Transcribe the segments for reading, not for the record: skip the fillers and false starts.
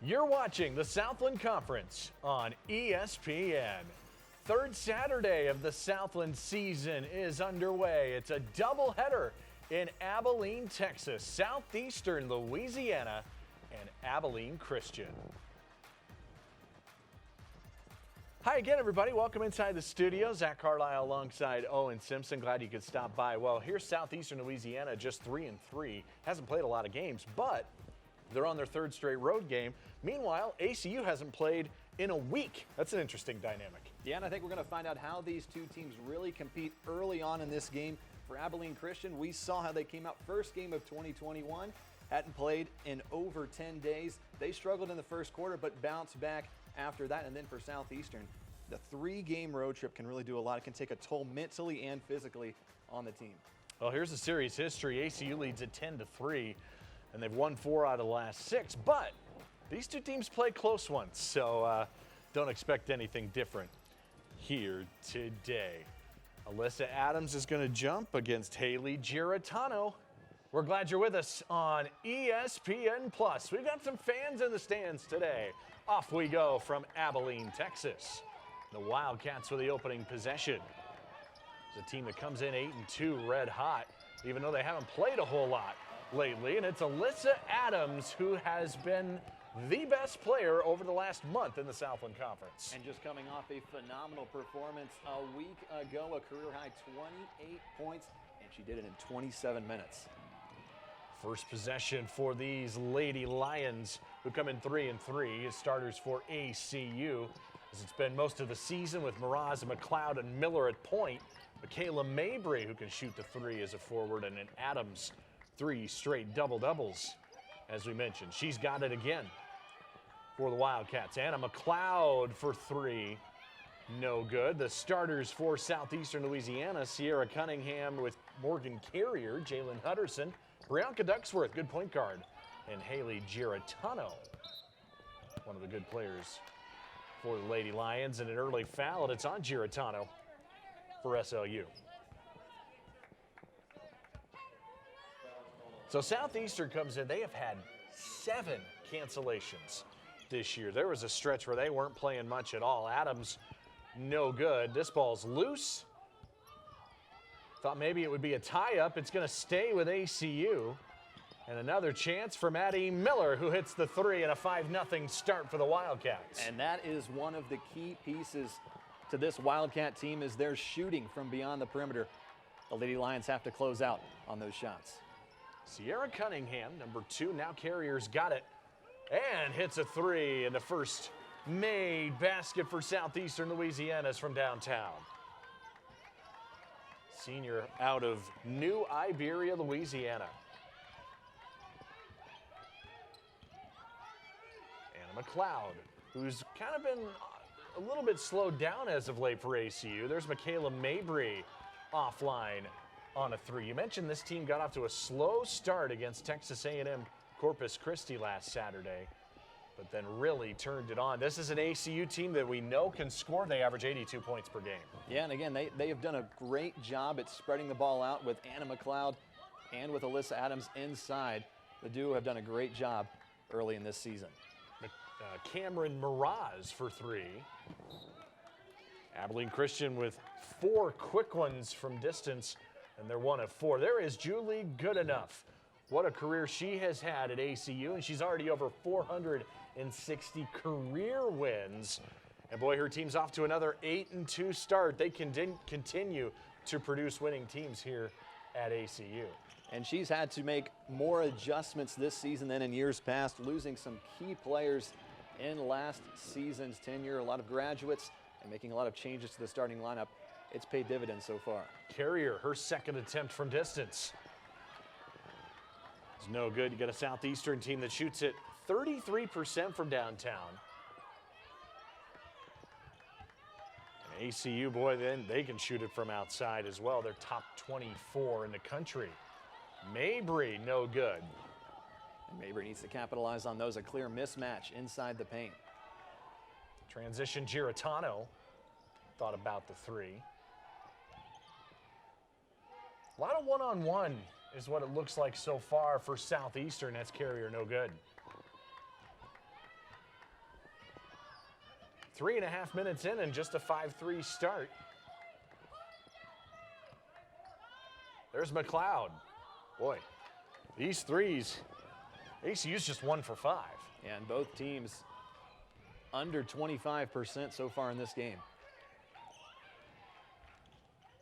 You're watching the Southland Conference on ESPN. Third Saturday of the Southland season is underway. It's a doubleheader in Abilene, Texas, Southeastern Louisiana, and Abilene Christian. Hi again, everybody. Welcome inside the studio. Zach Carlisle alongside Owen Simpson. Glad you could stop by. Well, here's Southeastern Louisiana, just 3-3. Hasn't played a lot of games, but they're on their third straight road game. Meanwhile, ACU hasn't played in a week. That's an interesting dynamic. Yeah, and I think we're going to find out how these two teams really compete early on in this game. For Abilene Christian, we saw how they came out first game of 2021. Hadn't played in over 10 days. They struggled in the first quarter, but bounced back after that. And then for Southeastern, the 3-game road trip can really do a lot. It can take a toll mentally and physically on the team. Well, here's the series history. ACU leads at 10-3. And they've won 4 out of the last 6, but these two teams play close ones, so don't expect anything different here today. Alyssa Adams is going to jump against Haley Giratano. We're glad you're with us on ESPN+. We've got some fans in the stands today. Off we go from Abilene, Texas. The Wildcats with the opening possession. It's a team that comes in 8-2, red hot, even though they haven't played a whole lot lately, and it's Alyssa Adams who has been the best player over the last month in the Southland Conference. And just coming off a phenomenal performance a week ago, a career-high 28 points, and she did it in 27 minutes. First possession for these Lady Lions, who come in 3-3 as starters for ACU, as it's been most of the season with Miraz and McLeod and Miller at point. Michaela Mabry, who can shoot the 3 as a forward, and then Adams 3 straight double-doubles, as we mentioned. She's got it again for the Wildcats. Anna McLeod for 3, no good. The starters for Southeastern Louisiana, Sierra Cunningham with Morgan Carrier, Jalen Hutterson, Brianka Ducksworth, good point guard, and Haley Giratano, one of the good players for the Lady Lions. And an early foul, and it's on Giratano for SLU. So Southeastern comes in. They have had 7 cancellations this year. There was a stretch where they weren't playing much at all. Adams, no good. This ball's loose. Thought maybe it would be a tie-up. It's going to stay with ACU. And another chance for Maddie Miller, who hits the 3 and a 5-0 start for the Wildcats. And that is one of the key pieces to this Wildcat team is their shooting from beyond the perimeter. The Lady Lions have to close out on those shots. Sierra Cunningham, number 2, now Carrier's got it, and hits a 3, and the first made basket for Southeastern Louisiana is from downtown. Senior out of New Iberia, Louisiana. Anna McLeod, who's kind of been a little bit slowed down as of late for ACU. There's Michaela Mabry offline on a 3. You mentioned this team got off to a slow start against Texas A&M Corpus Christi last Saturday, but then really turned it on. This is an ACU team that we know can score. They average 82 points per game. Yeah, and again, they have done a great job at spreading the ball out with Anna McLeod and with Alyssa Adams inside. The duo have done a great job early in this season. Cameron Miraz for 3. Abilene Christian with 4 quick ones from distance, and they're 1 of 4. There is Julie Goodenough. What a career she has had at ACU, and she's already over 460 career wins. And boy, her team's off to another 8-2 start. They continue to produce winning teams here at ACU. And she's had to make more adjustments this season than in years past, losing some key players in last season's tenure, a lot of graduates, and making a lot of changes to the starting lineup. It's paid dividends so far. Carrier, her second attempt from distance. It's no good. You got a Southeastern team that shoots it 33% from downtown. And ACU, boy, then they can shoot it from outside as well. They're top 24 in the country. Mabry, no good. And Mabry needs to capitalize on those. A clear mismatch inside the paint. Transition Giratano thought about the 3. A lot of one-on-one is what it looks like so far for Southeastern. That's Carrier, no good. 3.5 minutes in and just a 5-3 start. There's McLeod. Boy, these threes, ACU's just 1 for 5. And both teams under 25% so far in this game.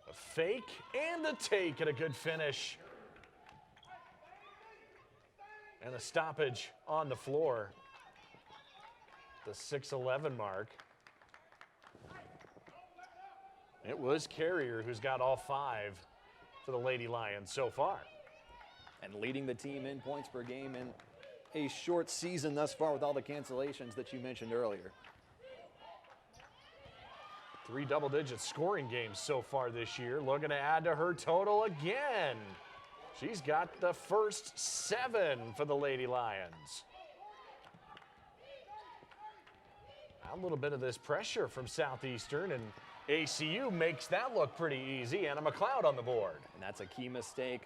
A fake and the take and a good finish. And a stoppage on the floor. The 6:11 mark. It was Carrier who's got all 5 for the Lady Lions so far. And leading the team in points per game in a short season thus far with all the cancellations that you mentioned earlier. 3 double-digit scoring games so far this year. Looking to add to her total again. She's got the first 7 for the Lady Lions. A little bit of this pressure from Southeastern, and ACU makes that look pretty easy. Anna McLeod on the board. And that's a key mistake.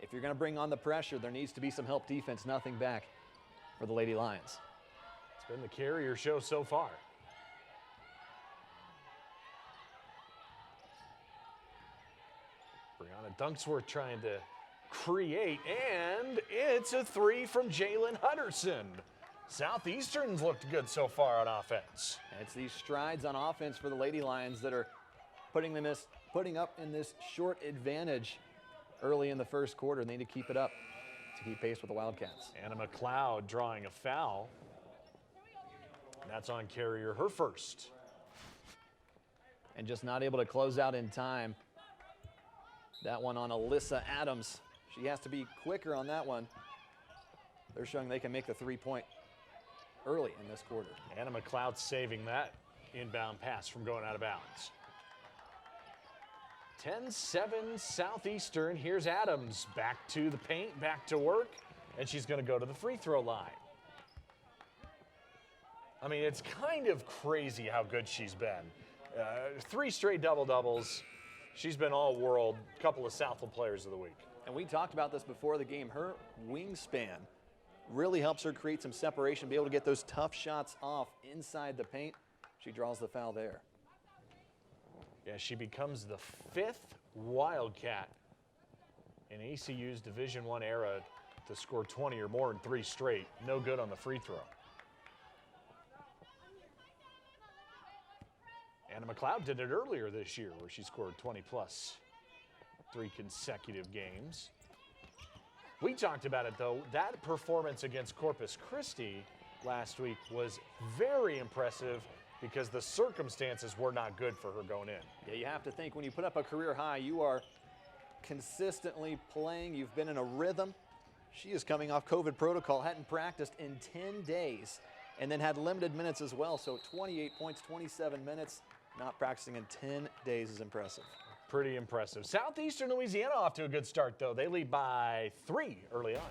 If you're going to bring on the pressure, there needs to be some help defense, nothing back for the Lady Lions. It's been the Carrier show so far. Brianna Dunksworth trying to create, and it's a 3 from Jalen Hutterson. Southeastern's looked good so far on offense. And it's these strides on offense for the Lady Lions that are putting up in this short advantage early in the first quarter. They need to keep it up to keep pace with the Wildcats. Anna McLeod drawing a foul. And that's on Carrier, her first. And just not able to close out in time. That one on Alyssa Adams. She has to be quicker on that one. They're showing they can make the 3-point early in this quarter. Anna McLeod saving that inbound pass from going out of bounds. 10-7 Southeastern. Here's Adams back to the paint, back to work, and she's going to go to the free throw line. I mean, it's kind of crazy how good she's been. 3 straight double-doubles. She's been all-world, couple of Southfield Players of the Week. And we talked about this before the game. Her wingspan really helps her create some separation, be able to get those tough shots off inside the paint. She draws the foul there. Yeah, she becomes the 5th Wildcat in ACU's Division I era to score 20 or more in 3 straight. No good on the free throw. Anna McLeod did it earlier this year where she scored 20-plus 3 consecutive games. We talked about it, though. That performance against Corpus Christi last week was very impressive because the circumstances were not good for her going in. Yeah, you have to think when you put up a career high, you are consistently playing. You've been in a rhythm. She is coming off COVID protocol, hadn't practiced in 10 days, and then had limited minutes as well. So 28 points, 27 minutes, not practicing in 10 days is impressive. Pretty impressive. Southeastern Louisiana off to a good start, though. They lead by 3 early on.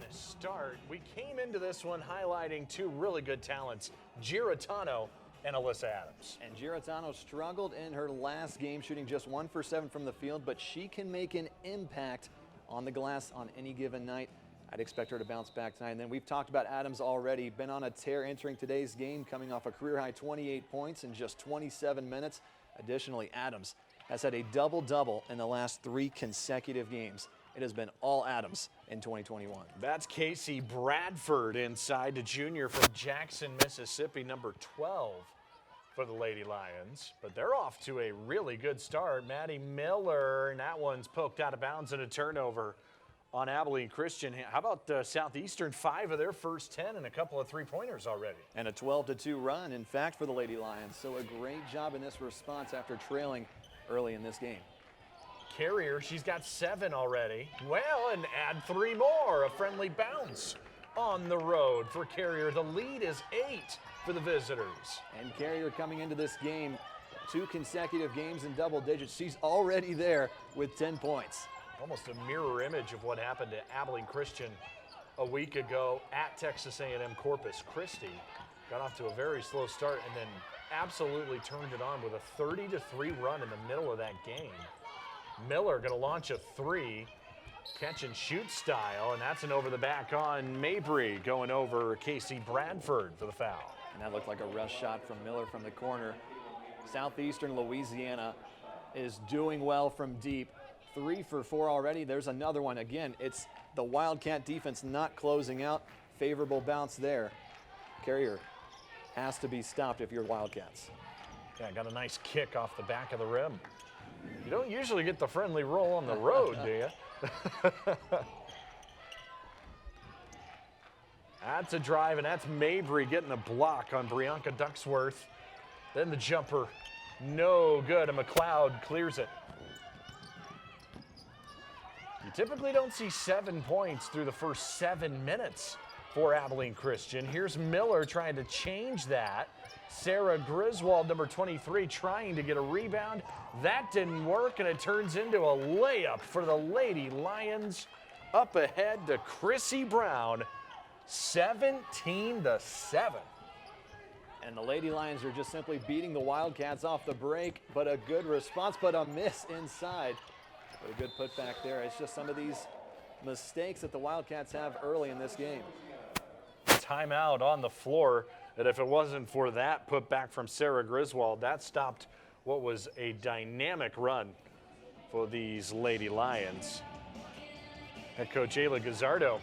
This start, we came into this one highlighting 2 really good talents, Giratano and Alyssa Adams. And Giratano struggled in her last game, shooting just 1 for 7 from the field, but she can make an impact on the glass on any given night. I'd expect her to bounce back tonight. And then we've talked about Adams already. Been on a tear entering today's game, coming off a career-high 28 points in just 27 minutes. Additionally, Adams has had a double-double in the last 3 consecutive games. It has been all Adams in 2021. That's Casey Bradford inside, the junior from Jackson, Mississippi, number 12 for the Lady Lions. But they're off to a really good start. Maddie Miller, and that one's poked out of bounds and a turnover on Abilene Christian. How about Southeastern? 5 of their first 10 and a couple of 3-pointers already. And a 12-2 run, in fact, for the Lady Lions. So a great job in this response after trailing early in this game. Carrier, she's got 7 already. Well, and add 3 more. A friendly bounce on the road for Carrier. The lead is 8 for the visitors. And Carrier coming into this game, 2 consecutive games in double digits. She's already there with 10 points. Almost a mirror image of what happened to Abilene Christian a week ago at Texas A&M Corpus Christi. Got off to a very slow start and then absolutely turned it on with a 30-3 run in the middle of that game. Miller going to launch a 3. catch and shoot style, and that's an over the back on Mabry going over Casey Bradford for the foul. And that looked like a rush shot from Miller from the corner. Southeastern Louisiana is doing well from deep. 3 for 4 already. There's another one. Again, it's the Wildcat defense not closing out. Favorable bounce there. Carrier has to be stopped if you're Wildcats. Yeah, got a nice kick off the back of the rim. You don't usually get the friendly roll on the road, do you? That's a drive, and that's Mabry getting a block on Brianka Ducksworth. Then the jumper, no good, and McLeod clears it. You typically don't see 7 points through the first 7 minutes for Abilene Christian. Here's Miller trying to change that. Sarah Griswold, number 23, trying to get a rebound. That didn't work, and it turns into a layup for the Lady Lions. Up ahead to Chrissy Brown, 17-7. And the Lady Lions are just simply beating the Wildcats off the break, but a good response, but a miss inside. But a good putback there. It's just some of these mistakes that the Wildcats have early in this game. Timeout on the floor, that if it wasn't for that putback from Sarah Griswold, that stopped what was a dynamic run for these Lady Lions. Head coach Ayla Gazzardo,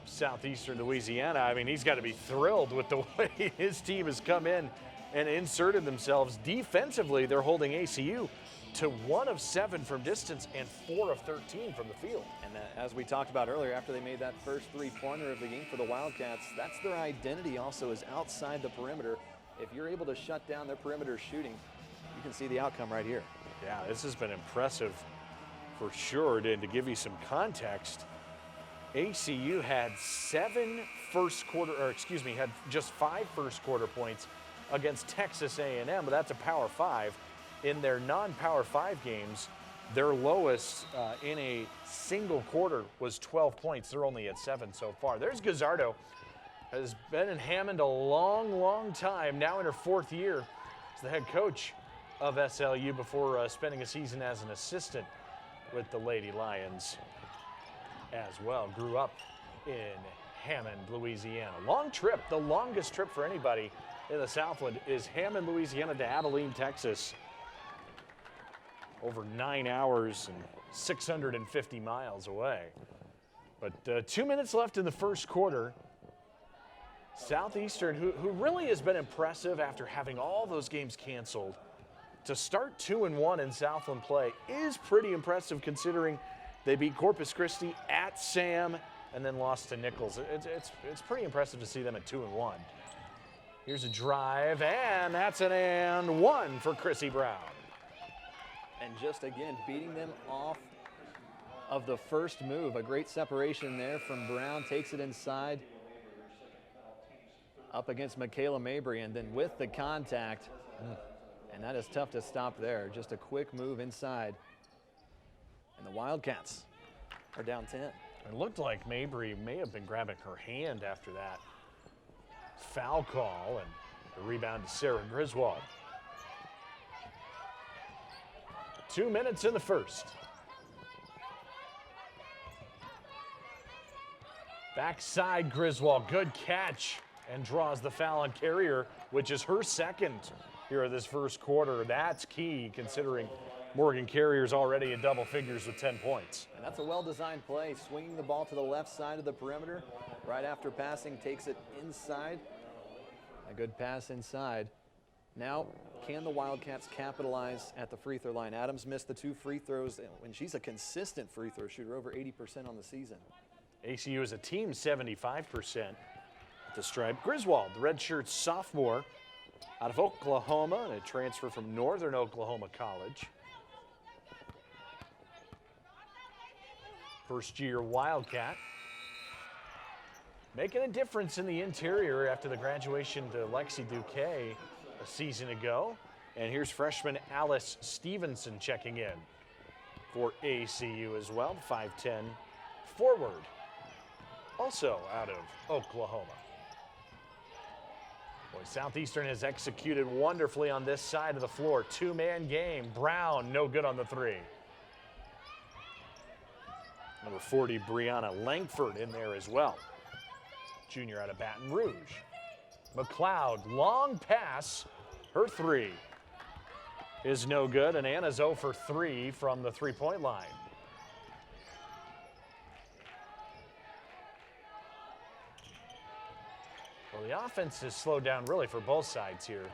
Southeastern Louisiana, I mean, he's got to be thrilled with the way his team has come in and inserted themselves. Defensively, they're holding ACU to 1 of 7 from distance and 4 of 13 from the field. And as we talked about earlier, after they made that first 3-pointer of the game for the Wildcats, that's their identity also, is outside the perimeter. If you're able to shut down their perimeter shooting, you can see the outcome right here. Yeah, this has been impressive for sure. To give you some context, ACU had had just 5 first quarter points against Texas A&M, but that's a Power 5. In their non-Power 5 games, their lowest in a single quarter was 12 points. They're only at 7 so far. There's Gazzardo. Has been in Hammond a long, long time, now in her 4th year as the head coach of SLU before spending a season as an assistant with the Lady Lions as well. Grew up in Hammond, Louisiana. Long trip, the longest trip for anybody in the Southland is Hammond, Louisiana to Abilene, Texas. Over 9 hours and 650 miles away. But 2 minutes left in the first quarter. Southeastern, who really has been impressive after having all those games canceled, to start 2-1 in Southland play is pretty impressive considering they beat Corpus Christi at Sam and then lost to Nichols. It's pretty impressive to see them at 2-1. Here's a drive, and that's an and 1 for Chrissy Brown. And just again, beating them off of the first move. A great separation there from Brown, takes it inside. Up against Michaela Mabry, and then with the contact. And that is tough to stop there. Just a quick move inside. And the Wildcats are down 10. It looked like Mabry may have been grabbing her hand after that foul call, and the rebound to Sarah Griswold. 2 minutes in the first. Backside Griswold, good catch, and draws the foul on Carrier, which is her second here of this first quarter. That's key considering Morgan Carrier's already in double figures with 10 points. And that's a well-designed play, swinging the ball to the left side of the perimeter. Right after passing, takes it inside. A good pass inside. Now, can the Wildcats capitalize at the free throw line? Adams missed the 2 free throws, and she's a consistent free throw shooter, over 80% on the season. ACU is a team 75% at the stripe. Griswold, the redshirt sophomore out of Oklahoma, and a transfer from Northern Oklahoma College. First-year Wildcat. Making a difference in the interior after the graduation to Lexi Duque a season ago. And here's freshman Alice Stevenson checking in for ACU as well, 5'10" forward, also out of Oklahoma. Boy, Southeastern has executed wonderfully on this side of the floor. 2-man game. Brown, no good on the 3. Number 40, Brianna Langford in there as well. Junior out of Baton Rouge. McLeod, long pass. Her three is no good, and Anna's 0 for 3 from the three-point line. Well, the offense has slowed down really for both sides here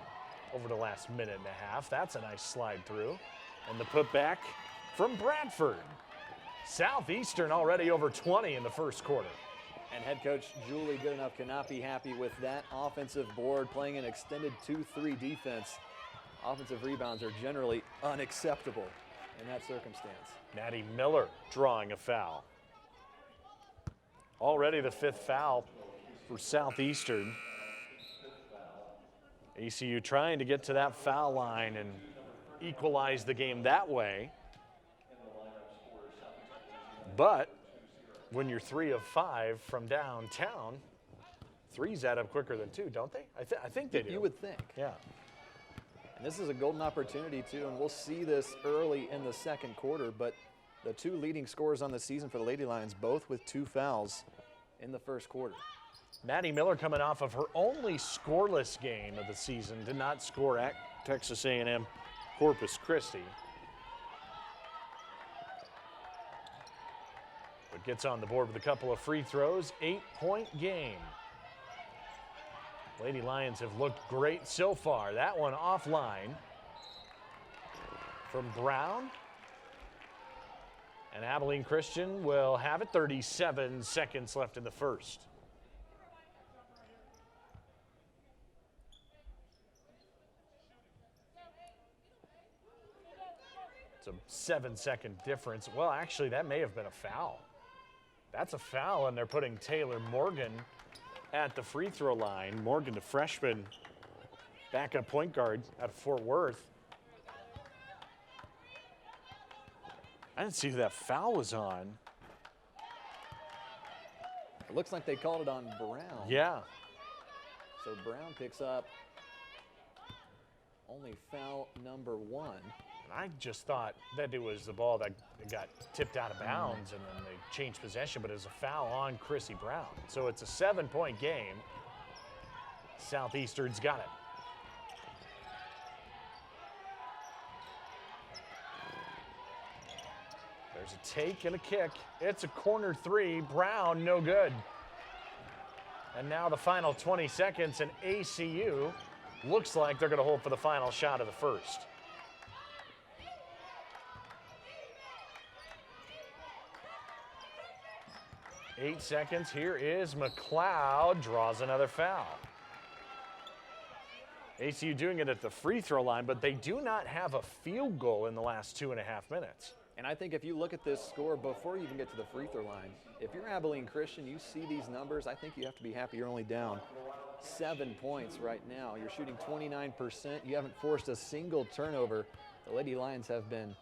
over the last minute and a half. That's a nice slide through. And the putback from Bradford. Southeastern already over 20 in the first quarter. And head coach Julie Goodenough cannot be happy with that offensive board, playing an extended 2-3 defense. Offensive rebounds are generally unacceptable in that circumstance. Maddie Miller drawing a foul. Already the 5th foul for Southeastern. ACU trying to get to that foul line and equalize the game that way. But when you're 3 of 5 from downtown, threes add up quicker than 2, don't they? I think they do. You would think. Yeah. And this is a golden opportunity, too, and we'll see this early in the second quarter, but the 2 leading scorers on the season for the Lady Lions, both with 2 fouls in the first quarter. Maddie Miller coming off of her only scoreless game of the season, did not score at Texas A&M Corpus Christi. But gets on the board with a couple of free throws, 8-point game. Lady Lions have looked great so far. That one offline from Brown. And Abilene Christian will have it. 37 seconds left in the first. It's a 7-second difference. Well, actually, that may have been a foul. That's a foul, and they're putting Taylor Morgan at the free throw line. Morgan, the freshman backup point guard out of Fort Worth. I didn't see who that foul was on. It looks like they called it on Brown. Yeah. So Brown picks up only foul number 1. I just thought that it was the ball that got tipped out of bounds and then they changed possession, but it was a foul on Chrissy Brown. So it's a 7-point game. Southeastern's got it. There's a take and a kick. It's a corner 3. Brown, no good. And now the final 20 seconds, and ACU looks like they're going to hold for the final shot of the first. Eight seconds. Here is McLeod, draws another foul. ACU doing it at the free throw line, but they do not have a field goal in the last 2.5 minutes. And I think if you look at this score before you even get to the free throw line, if you're Abilene Christian, you see these numbers, I think you have to be happy you're only down 7 points right now. You're shooting 29%. You haven't forced a single turnover. The Lady Lions have been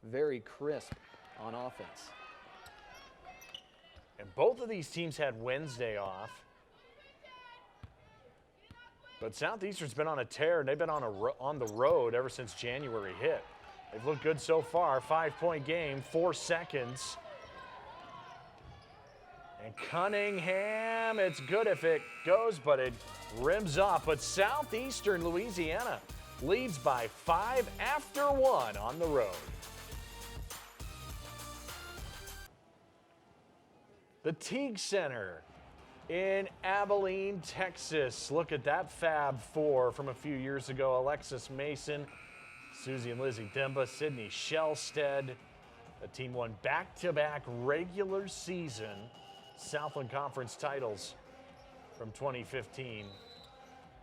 very crisp on offense. And both of these teams had Wednesday off. But Southeastern's been on a tear, and they've been on the road ever since January hit. They've looked good so far. 5-point game, 4 seconds. And Cunningham, it's good if it goes, but it rims off. But Southeastern Louisiana leads by 5 after 1 on the road. The Teague Center in Abilene, Texas. Look at that Fab Four from a few years ago. Alexis Mason, Susie and Lizzie Demba, Sydney Shellstead. The team won back-to-back regular season Southland Conference titles from 2015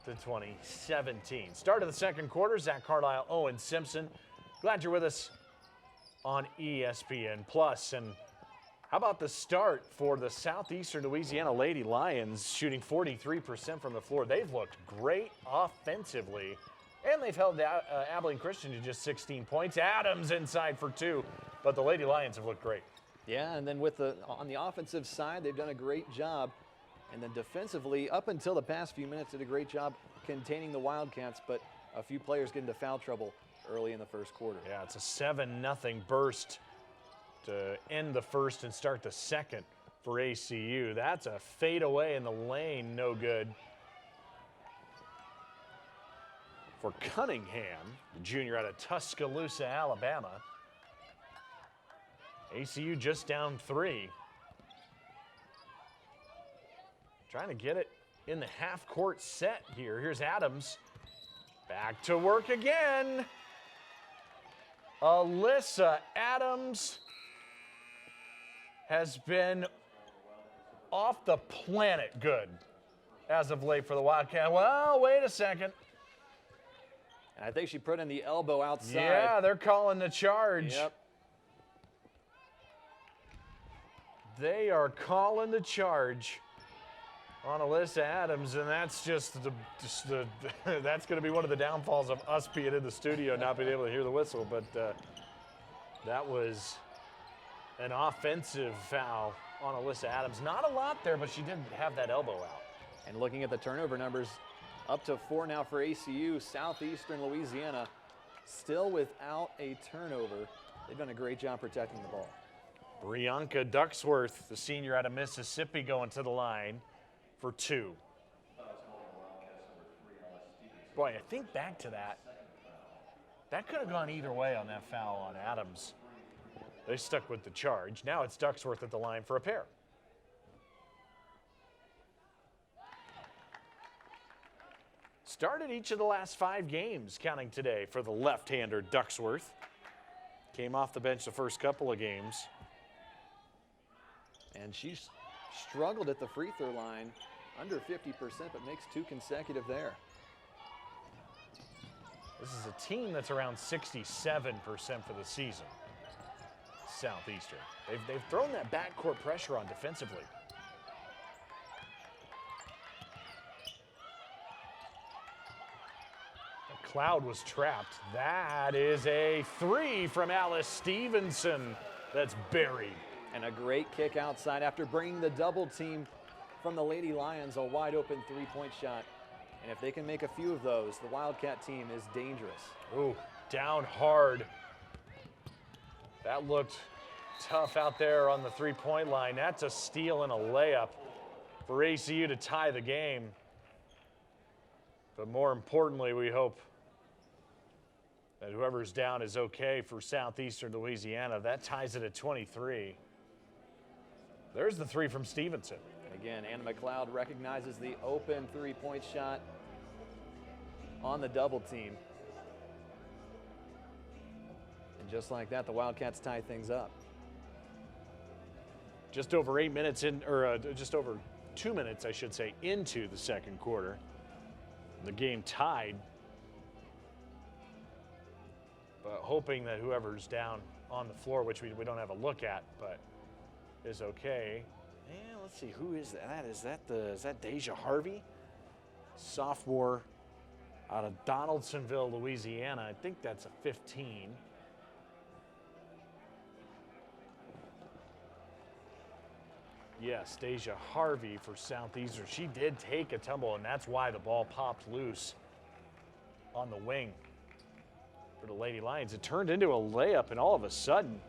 to 2017. Start of the second quarter, Zach Carlisle, Owen Simpson. Glad you're with us on ESPN Plus. And how about the start for the Southeastern Louisiana Lady Lions, shooting 43% from the floor? They've looked great offensively, and they've held Abilene Christian to just 16 points. Adams inside for 2, but the Lady Lions have looked great. Yeah, and then on the offensive side, they've done a great job. And then defensively, up until the past few minutes, did a great job containing the Wildcats, but a few players get into foul trouble early in the first quarter. Yeah, it's a 7-0 burst to end the first and start the second for ACU. That's a fadeaway in the lane, no good. For Cunningham, the junior out of Tuscaloosa, Alabama. ACU just down 3. Trying to get it in the half-court set here. Here's Adams. Back to work again. Alyssa Adams has been off the planet good as of late for the Wildcat. Well, wait a second. And I think she put in the elbow outside. Yeah, they're calling the charge. Yep. They are calling the charge on Alyssa Adams, and that's that's going to be one of the downfalls of us being in the studio, not being able to hear the whistle. But that was an offensive foul on Alyssa Adams. Not a lot there, but she did have that elbow out. And looking at the turnover numbers, up to 4 now for ACU. Southeastern Louisiana still without a turnover. They've done a great job protecting the ball. Brianka Ducksworth, the senior out of Mississippi, going to the line for 2. Boy, I think back to that. That could have gone either way on that foul on Adams. They stuck with the charge. Now it's Ducksworth at the line for a pair. Started each of the last 5 games, counting today, for the left-hander Ducksworth. Came off the bench the first couple of games. And she's struggled at the free throw line, under 50%, but makes 2 consecutive there. This is a team that's around 67% for the season. Southeastern. They've thrown that backcourt pressure on defensively. McLeod was trapped. That is a 3 from Alice Stevenson that's buried. And a great kick outside after bringing the double team from the Lady Lions, a wide open 3-point shot. And if they can make a few of those, the Wildcat team is dangerous. Ooh, down hard. That looked tough out there on the 3-point line. That's a steal and a layup for ACU to tie the game. But more importantly, we hope that whoever's down is okay for Southeastern Louisiana. That ties it at 23. There's the 3 from Stevenson. And again, Anna McLeod recognizes the open 3-point shot on the double team. And just like that, the Wildcats tie things up. Just over 8 minutes in, or just over 2 minutes, I should say, into the second quarter. The game tied. But hoping that whoever's down on the floor, which we don't have a look at, but is okay. And let's see, who is that? Is that Deja Harvey? Sophomore out of Donaldsonville, Louisiana. I think that's a 15. Yes, Deja Harvey for Southeastern. She did take a tumble, and that's why the ball popped loose on the wing for the Lady Lions. It turned into a layup, and all of a sudden,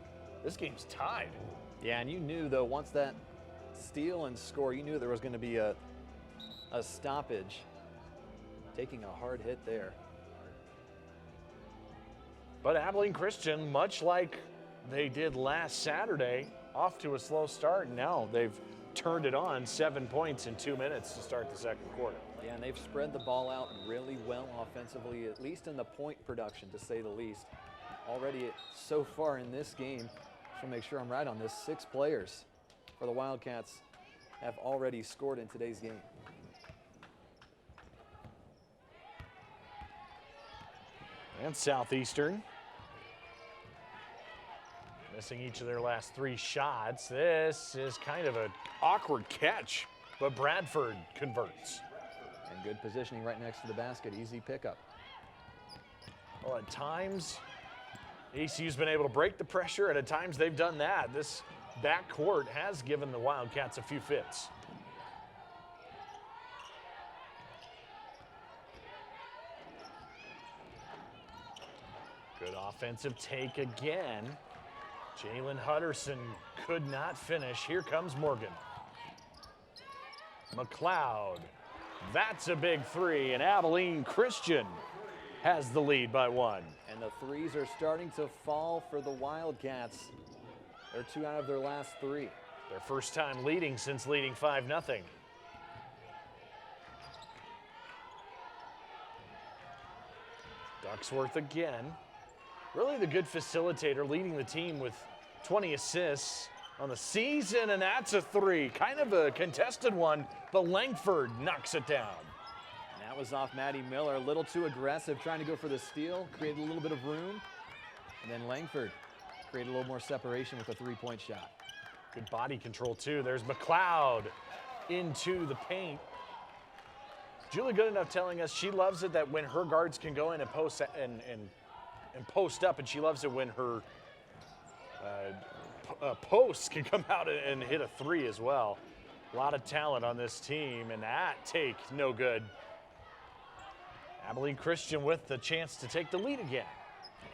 this game's tied. Yeah, and you knew, though, once that steal and score, you knew there was going to be a stoppage. Taking a hard hit there. But Abilene Christian, much like they did last Saturday, off to a slow start, and now they've turned it on. 7 points in 2 minutes to start the second quarter. Yeah, and they've spread the ball out really well offensively, at least in the point production, to say the least. Already so far in this game, just want to make sure I'm right on this, 6 players for the Wildcats have already scored in today's game. And Southeastern missing each of their last 3 shots. This is kind of an awkward catch, but Bradford converts. And good positioning right next to the basket, easy pickup. Well, at times, ACU's been able to break the pressure, and at times they've done that. This backcourt has given the Wildcats a few fits. Good offensive take again. Jalen Hutterson could not finish. Here comes Morgan. McLeod. That's a big three, and Abilene Christian has the lead by 1. And the threes are starting to fall for the Wildcats. They're 2 out of their last 3. Their first time leading since leading 5-0. Ducksworth again. Really the good facilitator, leading the team with 20 assists on the season, and that's a 3. Kind of a contested one, but Langford knocks it down. And that was off Maddie Miller. A little too aggressive, trying to go for the steal, created a little bit of room. And then Langford created a little more separation with a 3-point shot. Good body control, too. There's McLeod into the paint. Julie Goodenough telling us she loves it that when her guards can go in and post and post up, and she loves it when her posts can come out and hit a 3 as well. A lot of talent on this team, and that take no good. Abilene Christian with the chance to take the lead again.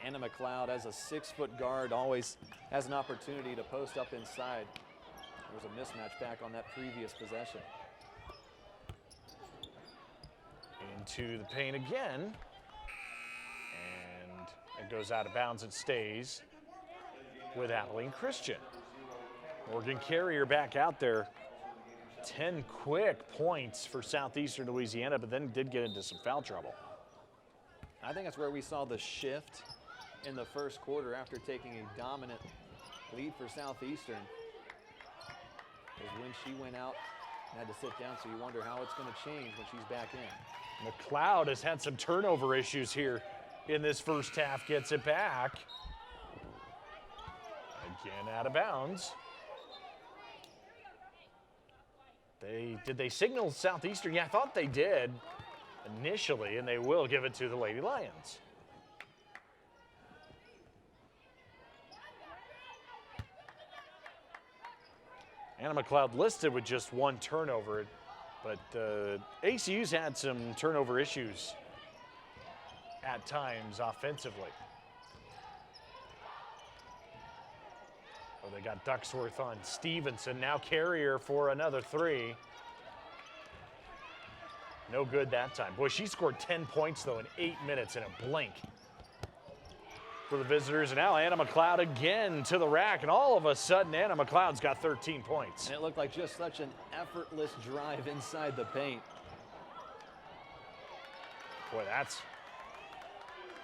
Anna McLeod, as a 6-foot guard, always has an opportunity to post up inside. There was a mismatch back on that previous possession. Into the paint again. And it goes out of bounds. It stays with Abilene Christian. Morgan Carrier back out there. 10 quick points for Southeastern Louisiana, but then did get into some foul trouble. I think that's where we saw the shift in the first quarter after taking a dominant lead for Southeastern. Was when she went out and had to sit down, so you wonder how it's going to change when she's back in. McLeod has had some turnover issues here in this first half, gets it back. Again out of bounds. Did they signal Southeastern? Yeah, I thought they did initially, and they will give it to the Lady Lions. Anna McLeod listed with just 1 turnover, but ACU's had some turnover issues at times offensively. Oh, they got Ducksworth on Stevenson. Now Carrier for another 3. No good that time. Boy, she scored 10 points, though, in 8 minutes in a blink for the visitors. And now Anna McLeod again to the rack. And all of a sudden, Anna McLeod's got 13 points. And it looked like just such an effortless drive inside the paint. Boy, that's...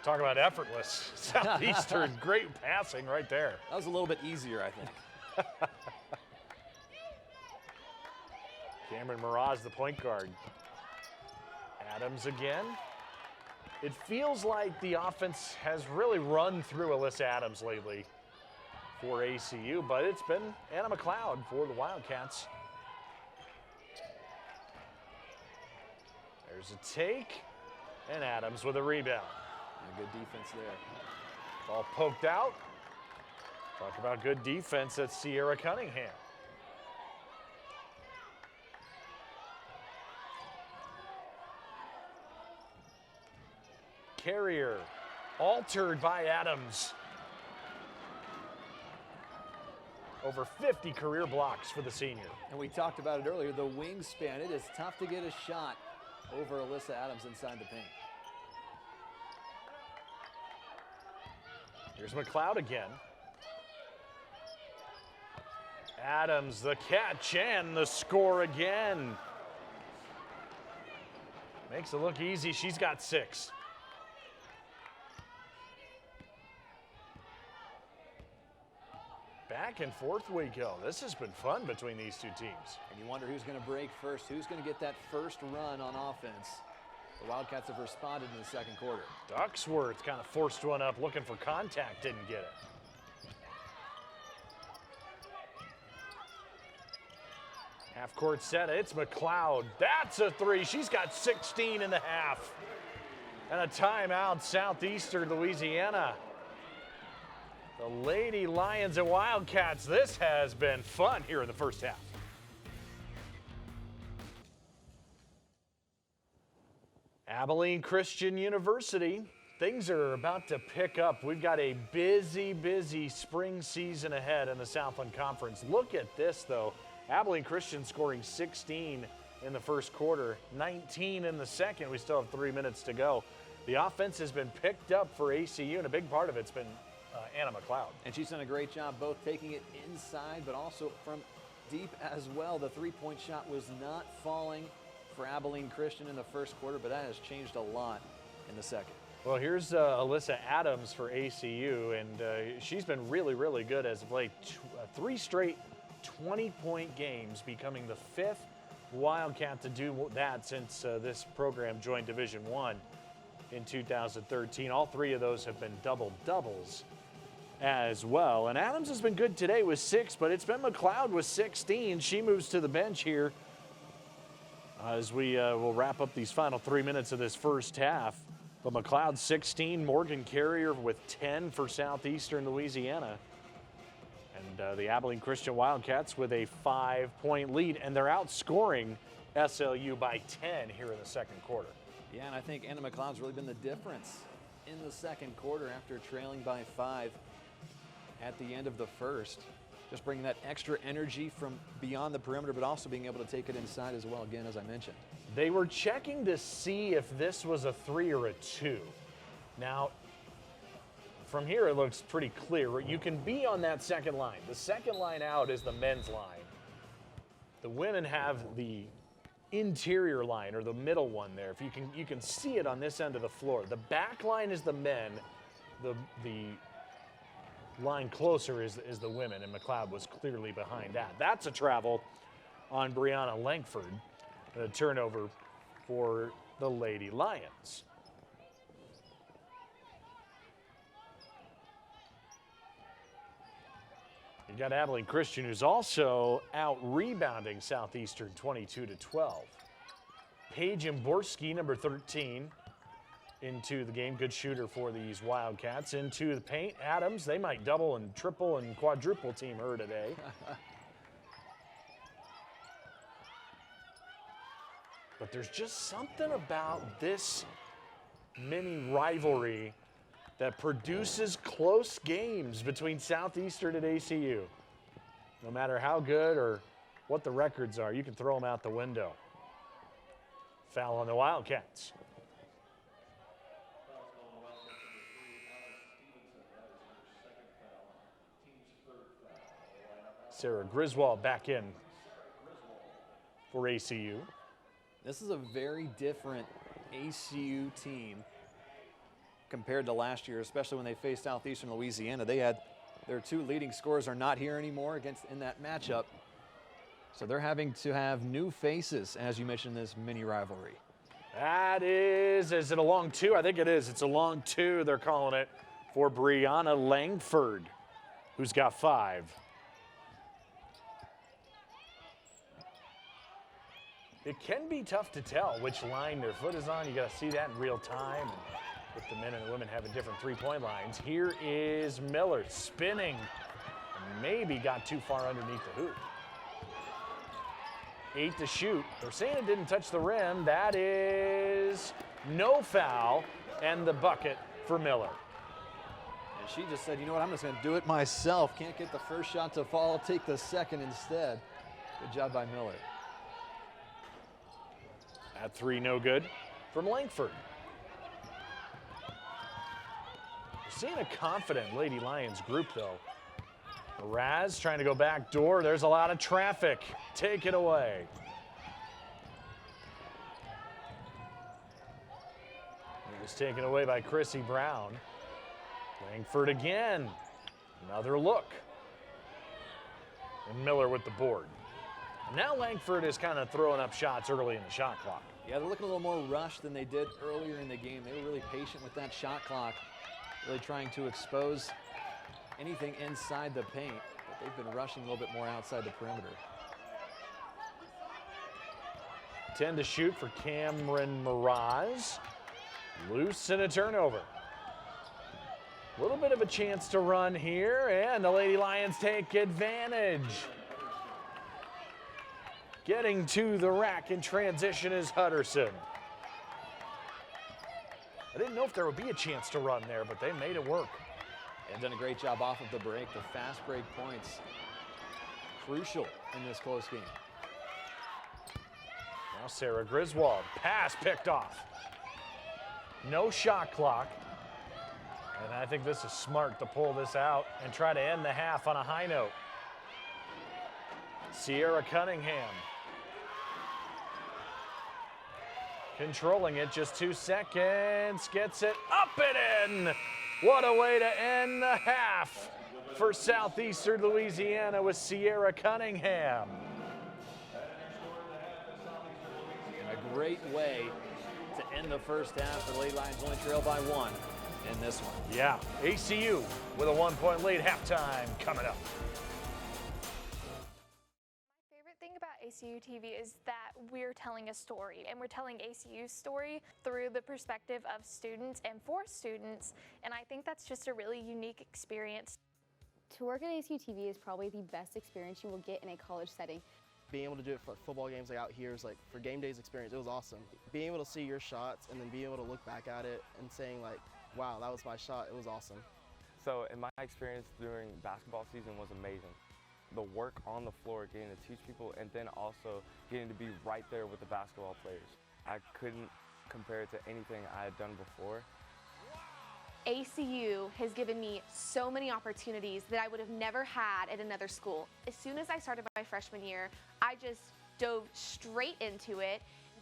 Talk about effortless. Southeastern, great passing right there. That was a little bit easier, I think. Cameron Miraz, the point guard. Adams again. It feels like the offense has really run through Alyssa Adams lately for ACU, but it's been Anna McLeod for the Wildcats. There's a take, and Adams with a rebound. Good defense there. Ball poked out. Talk about good defense. That's Sierra Cunningham. Carrier altered by Adams. Over 50 career blocks for the senior. And we talked about it earlier, the wingspan. It is tough to get a shot over Alyssa Adams inside the paint. Here's McLeod again. Adams, the catch, and the score again. Makes it look easy. She's got 6. Back and forth we go. This has been fun between these two teams. And you wonder who's going to break first, who's going to get that first run on offense. The Wildcats have responded in the second quarter. Ducksworth kind of forced one up, looking for contact, didn't get it. Half court set, it's McLeod. That's a 3. She's got 16 and a half. And a timeout, Southeastern Louisiana. The Lady Lions and Wildcats, this has been fun here in the first half. Abilene Christian University things are about to pick up. We've got a busy spring season ahead in the Southland Conference. Look at this, though. Abilene Christian scoring 16 in the first quarter, 19 in the second. We still have 3 minutes to go. The offense has been picked up for ACU, and a big part of it's been Anna McLeod. And she's done a great job both taking it inside, but also from deep as well. The three-point shot was not falling for Abilene Christian in the first quarter, but that has changed a lot in the second. Well, here's Alyssa Adams for ACU, and she's been really good as of late. 3 straight 20-point games, becoming the 5th Wildcat to do that since this program joined Division I in 2013. All 3 of those have been double-doubles as well. And Adams has been good today with 6, but it's been McLeod with 16. She moves to the bench here as we will wrap up these final 3 minutes of this first half. But McLeod 16, Morgan Carrier with 10 for Southeastern Louisiana. And the Abilene Christian Wildcats with a 5-point lead, and they're outscoring SLU by 10 here in the second quarter. Yeah, and I think Anna McLeod's really been the difference in the second quarter after trailing by 5 at the end of the first. Just bringing that extra energy from beyond the perimeter, but also being able to take it inside as well, again, as I mentioned. They were checking to see if this was a 3 or a 2. Now, from here it looks pretty clear. You can be on that second line. The second line out is the men's line. The women have the interior line, or the middle one there. If you can see it on this end of the floor. The back line is the men. The line closer is the women, and McLeod was clearly behind that. That's a travel on Brianna Langford. A turnover for the Lady Lions. You got Abilene Christian, who's also out rebounding Southeastern 22-12. Paige Imborski, number 13, into the game. Good shooter for these Wildcats. Into the paint. Adams, they might double and triple and quadruple team her today. But there's just something about this mini rivalry that produces close games between Southeastern and ACU. No matter how good or what the records are, you can throw them out the window. Foul on the Wildcats. Sarah Griswold back in for ACU. This is a very different ACU team compared to last year, especially when they faced Southeastern Louisiana. They had their 2 leading scorers are not here anymore in that matchup. So they're having to have new faces, as you mentioned, this mini rivalry. That is it a long 2? I think it is. It's a long 2, they're calling it, for Brianna Langford, who's got 5. It can be tough to tell which line their foot is on. You got to see that in real time. With the men and the women having different 3-point lines. Here is Miller spinning. Maybe got too far underneath the hoop. 8 to shoot. They're saying it didn't touch the rim. That is no foul, and the bucket for Miller. And she just said, you know what, I'm just going to do it myself. Can't get the first shot to fall. I'll take the second instead. Good job by Miller. At 3, no good from Langford. We're seeing a confident Lady Lions group, though. Raz trying to go back door. There's a lot of traffic. Take it away. It was taken away by Chrissy Brown. Langford again. Another look. And Miller with the board. Now Langford is kind of throwing up shots early in the shot clock. Yeah, they're looking a little more rushed than they did earlier in the game. They were really patient with that shot clock, really trying to expose anything inside the paint, but they've been rushing a little bit more outside the perimeter. 10 to shoot for Cameron Miraz. Loose and a turnover. A little bit of a chance to run here, and the Lady Lions take advantage. Getting to the rack in transition is Hutterson. I didn't know if there would be a chance to run there, but they made it work. They've done a great job off of the break. The fast break points, crucial in this close game. Now Sarah Griswold, pass picked off. No shot clock. And I think this is smart to pull this out and try to end the half on a high note. Sierra Cunningham controlling it, just 2 seconds, gets it up and in. What a way to end the half for Southeastern Louisiana with Sierra Cunningham. A great way to end the first half. The Lady Lions only trail by 1 in this one. Yeah, ACU with a 1-point lead, halftime coming up. My favorite thing about ACU TV is that we're telling a story, and we're telling ACU's story through the perspective of students and for students, and I think that's just a really unique experience. To work at ACU TV is probably the best experience you will get in a college setting. Being able to do it for football games like out here is like for game days experience, it was awesome. Being able to see your shots and then being able to look back at it and saying like, wow, that was my shot, it was awesome. So in my experience during basketball season was amazing. The work on the floor, getting to teach people, and then also getting to be right there with the basketball players. I couldn't compare it to anything I had done before. ACU has given me so many opportunities that I would have never had at another school. As soon as I started my freshman year, I just dove straight into it.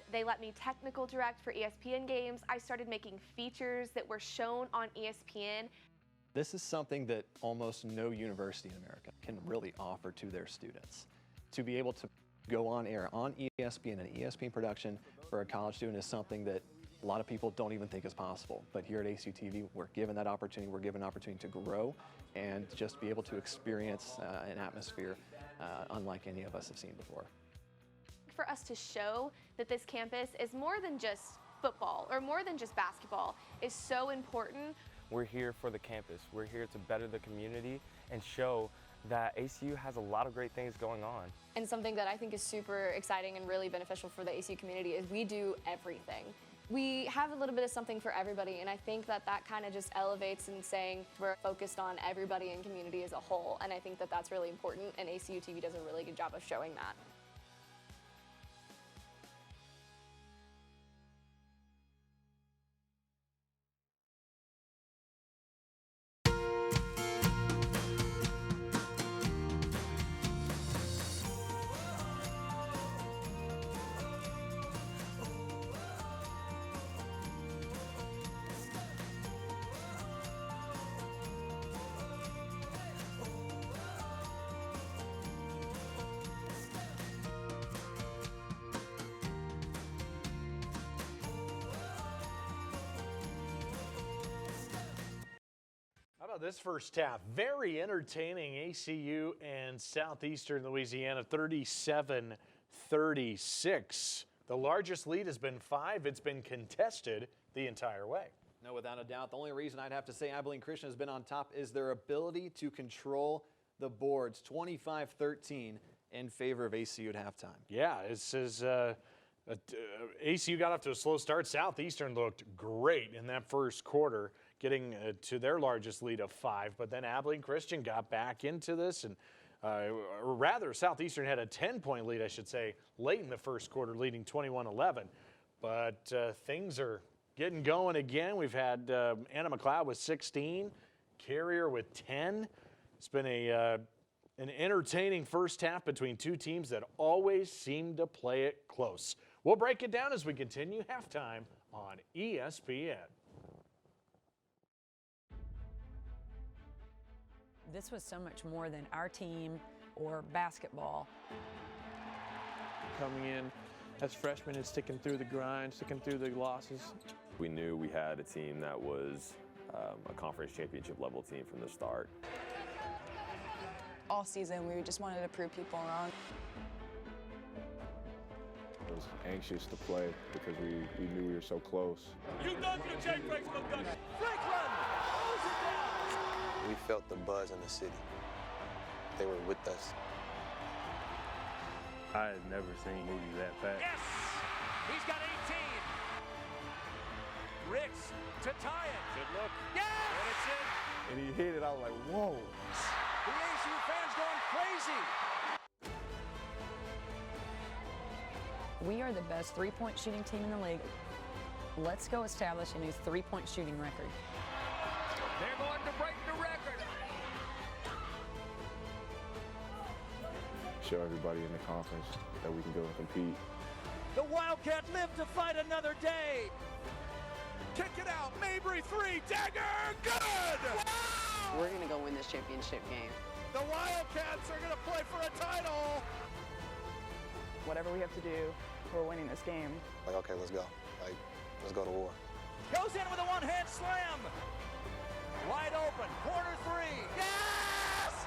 They let me technical direct for ESPN games. I started making features that were shown on ESPN. This is something that almost no university in America can really offer to their students. To be able to go on air on ESPN and ESPN production for a college student is something that a lot of people don't even think is possible. But here at ACU TV, we're given that opportunity. We're given an opportunity to grow and just be able to experience an atmosphere unlike any of us have seen before. For us to show that this campus is more than just football or more than just basketball is so important. We're here for the campus. We're here to better the community and show that ACU has a lot of great things going on. And something that I think is super exciting and really beneficial for the ACU community is we do everything. We have a little bit of something for everybody, and I think that that kind of just elevates in saying we're focused on everybody in community as a whole, and I think that that's really important, and ACU TV does a really good job of showing that. How about this first half? Very entertaining. ACU and Southeastern Louisiana 37-36. The largest lead has been 5. It's been contested the entire way. No, without a doubt. The only reason I'd have to say Abilene Christian has been on top is their ability to control the boards. 25-13 in favor of ACU at halftime. Yeah, this is ACU got off to a slow start. Southeastern looked great in that first quarter, getting to their largest lead of 5. But then Abilene Christian got back into this, and or rather, Southeastern had a 10-point lead, I should say, late in the first quarter, leading 21-11. But things are getting going again. We've had Anna McLeod with 16, Carrier with 10. It's been an entertaining first half between two teams that always seem to play it close. We'll break it down as we continue halftime on ESPN. This was so much more than our team or basketball. Coming in as freshmen and sticking through the grind, sticking through the losses. We knew we had a team that was a conference championship level team from the start. All season, we just wanted to prove people wrong. I was anxious to play because we knew we were so close. You done for the Jake Breaks, no done. Franklin! We felt the buzz in the city. They were with us. I had never seen movies that fast. Yes! He's got 18. Ricks to tie it. Good look. Yes! And it's in. And he hit it. I was like, whoa. The ACU fans going crazy. We are the best three-point shooting team in the league. Let's go establish a new three-point shooting record. They're going to break the record. Show everybody in the conference that we can go and compete. The Wildcat live to fight another day. Kick it out. Mabry 3. Dagger. Good. Wow! We're going to go win this championship game. The Wildcats are going to play for a title. Whatever we have to do, we're winning this game. Like, okay, let's go. Like, let's go to war. Goes in with a one-hand slam. Wide open. Corner 3. Yes!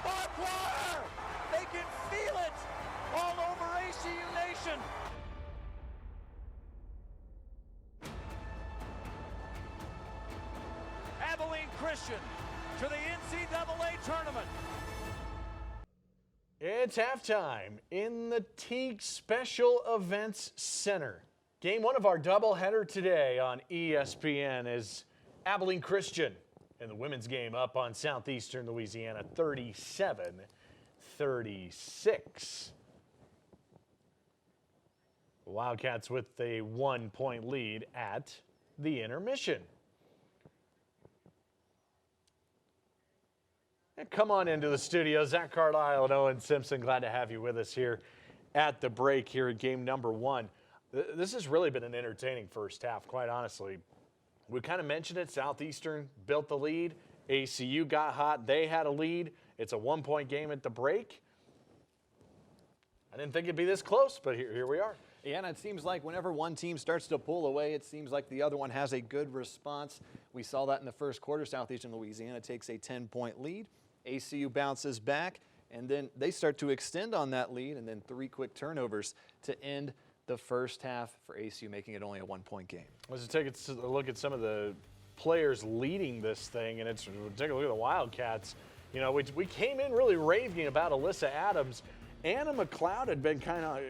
Barbed wire! They can feel it all over ACU Nation. Abilene Christian to the NCAA tournament. It's halftime in the Teague Special Events Center. Game one of our doubleheader today on ESPN is Abilene Christian in the women's game up on Southeastern Louisiana 37-36. The Wildcats with a 1-point lead at the intermission. Come on into the studio. Zach Carlisle and Owen Simpson, glad to have you with us here at the break here at game number one. This has really been an entertaining first half, quite honestly. We kind of mentioned it. Southeastern built the lead. ACU got hot. They had a lead. It's a 1-point game at the break. I didn't think it'd be this close, but here we are. Yeah, and it seems like whenever one team starts to pull away, it seems like the other one has a good response. We saw that in the first quarter. Southeastern Louisiana takes a 10-point lead. ACU bounces back, and then they start to extend on that lead, and then 3 quick turnovers to end the first half for ACU, making it only a 1-point game. Let's take a look at some of the players leading this thing, and take a look at the Wildcats. You know, we came in really raving about Alyssa Adams. Anna McLeod had been kind of,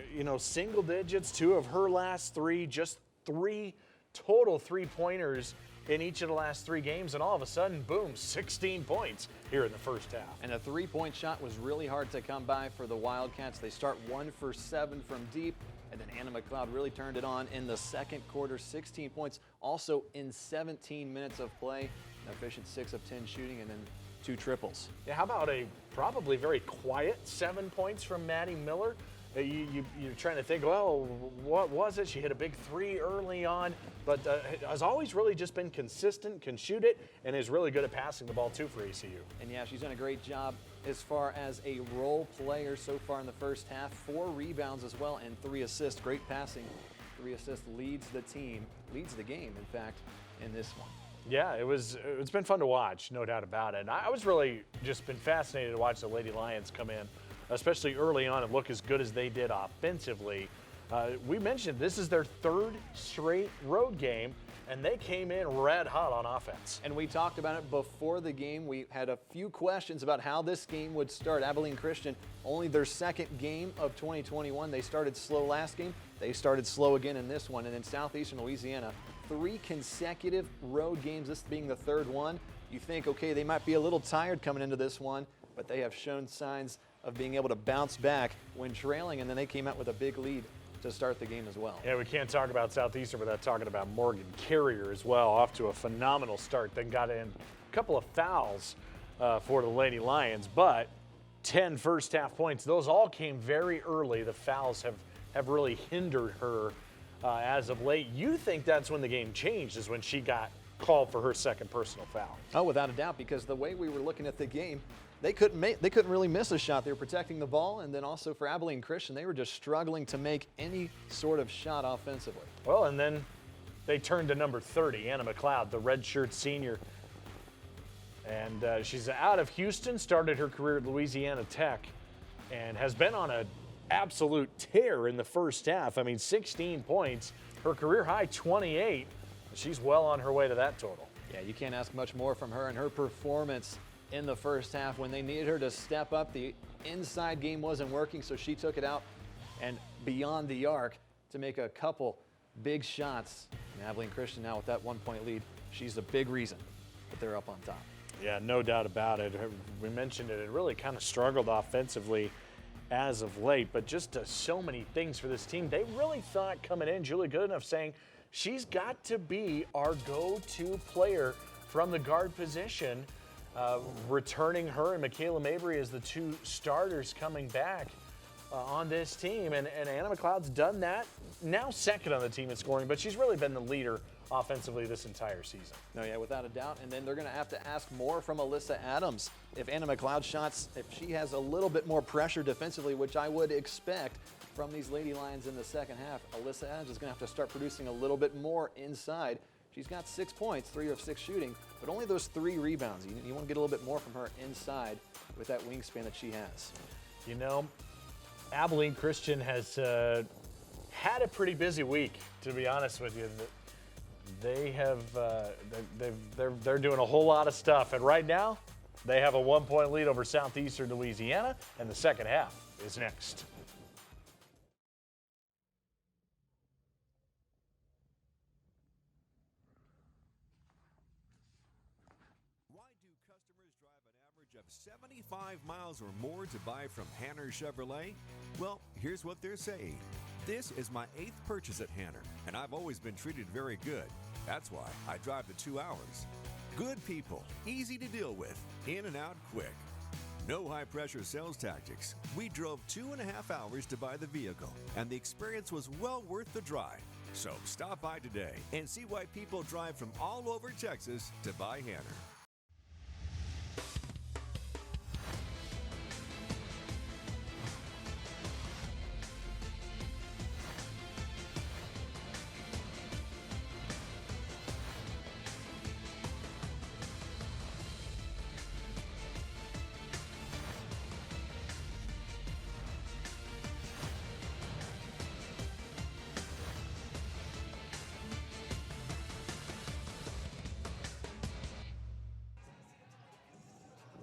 single digits, 2 of her last 3, just 3 total 3-pointers in each of the last 3 games, and all of a sudden, boom, 16 points here in the first half. And a 3-point shot was really hard to come by for the Wildcats. They start 1 for 7 from deep, and then Anna McLeod really turned it on in the second quarter, 16 points, also in 17 minutes of play, an efficient 6 of 10 shooting, and then 2 triples. Yeah, how about a probably very quiet 7 points from Maddie Miller? You're trying to think, well, what was it? She hit a big 3 early on, but has always really just been consistent, can shoot it, and is really good at passing the ball, too, for ACU. And, yeah, she's done a great job as far as a role player so far in the first half. 4 rebounds as well and 3 assists. Great passing. 3 assists leads the team, leads the game, in fact, in this one. Yeah, it's been fun to watch, no doubt about it. And I was really just been fascinated to watch the Lady Lions come in, especially early on, and look as good as they did offensively. We mentioned this is their 3rd straight road game, and they came in red hot on offense. And we talked about it before the game. We had a few questions about how this game would start. Abilene Christian, only their 2nd game of 2021. They started slow last game. They started slow again in this one. And then Southeastern Louisiana, 3 consecutive road games, this being the 3rd one. You think, okay, they might be a little tired coming into this one, but they have shown signs of being able to bounce back when trailing, and then they came out with a big lead to start the game as well. Yeah, we can't talk about Southeastern without talking about Morgan Carrier as well, off to a phenomenal start, then got in a couple of fouls for the Lady Lions, but 10 first half points. Those all came very early. The fouls have really hindered her as of late. You think that's when the game changed, is when she got called for her 2nd personal foul? Oh, without a doubt, because the way we were looking at the game, they couldn't really miss a shot. They were protecting the ball, and then also for Abilene Christian, they were just struggling to make any sort of shot offensively. Well, and then they turned to number 30, Anna McLeod, the redshirt senior. And she's out of Houston, started her career at Louisiana Tech, and has been on an absolute tear in the first half. I mean, 16 points, her career high 28. She's well on her way to that total. Yeah, you can't ask much more from her, and her performance in the first half when they needed her to step up. The inside game wasn't working, so she took it out and beyond the arc to make a couple big shots. And Abilene Christian now with that 1-point lead, she's a big reason that they're up on top. Yeah, no doubt about it. We mentioned it. It really kind of struggled offensively as of late, but just so many things for this team. They really thought coming in, Julie Goodenough saying she's got to be our go-to player from the guard position, returning her and Michaela Mabry as the two starters coming back on this team. And Anna McLeod's done that. Now second on the team in scoring, but she's really been the leader offensively this entire season. No, yeah, without a doubt. And then they're going to have to ask more from Alyssa Adams. If Anna McLeod shots, if she has a little bit more pressure defensively, which I would expect from these Lady Lions in the second half, Alyssa Adams is going to have to start producing a little bit more inside. She's got 6 points, 3 of 6 shooting, but only those 3 rebounds. You want to get a little bit more from her inside with that wingspan that she has. You know, Abilene Christian has had a pretty busy week, to be honest with you. They have, they're doing a whole lot of stuff, and right now they have a 1-point lead over Southeastern Louisiana, and the second half is next. Why do customers drive an average of 75 miles or more to buy from Hanner Chevrolet? Well, here's what they're saying. This is my 8th purchase at Hanner, and I've always been treated very good. That's why I drive the 2 hours. Good people, easy to deal with, in and out quick. No high-pressure sales tactics. We drove 2.5 hours to buy the vehicle, and the experience was well worth the drive. So stop by today and see why people drive from all over Texas to buy Hanner.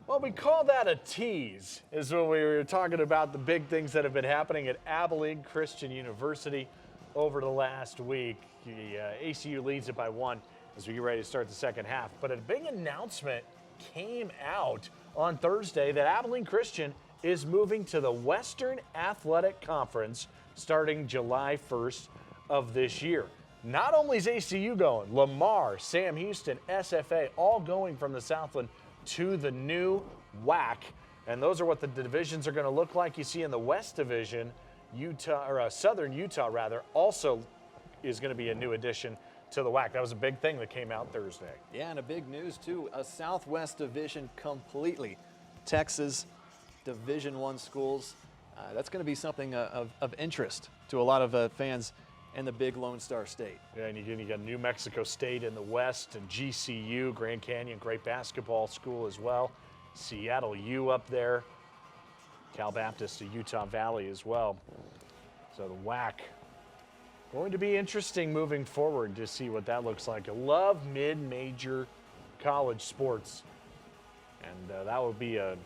Well, we call that a tease, is when we were talking about the big things that have been happening at Abilene Christian University over the last week. The ACU leads it by 1 as we get ready to start the second half. But a big announcement came out on Thursday that Abilene Christian is moving to the Western Athletic Conference starting July 1st of this year. Not only is ACU going, Lamar, Sam Houston, SFA, all going from the Southland to the new WAC, and those are what the divisions are going to look like. You see in the West Division, Southern Utah also is going to be a new addition to the WAC. That was a big thing that came out Thursday. Yeah, and a big news too, a Southwest Division completely. Texas Division I schools. That's going to be something of interest to a lot of fans in the big Lone Star State. Yeah, and you got New Mexico State in the West, and GCU, Grand Canyon, great basketball school as well. Seattle U up there. Cal Baptist to Utah Valley as well. So the WAC going to be interesting moving forward to see what that looks like. I love mid-major college sports, and that would be a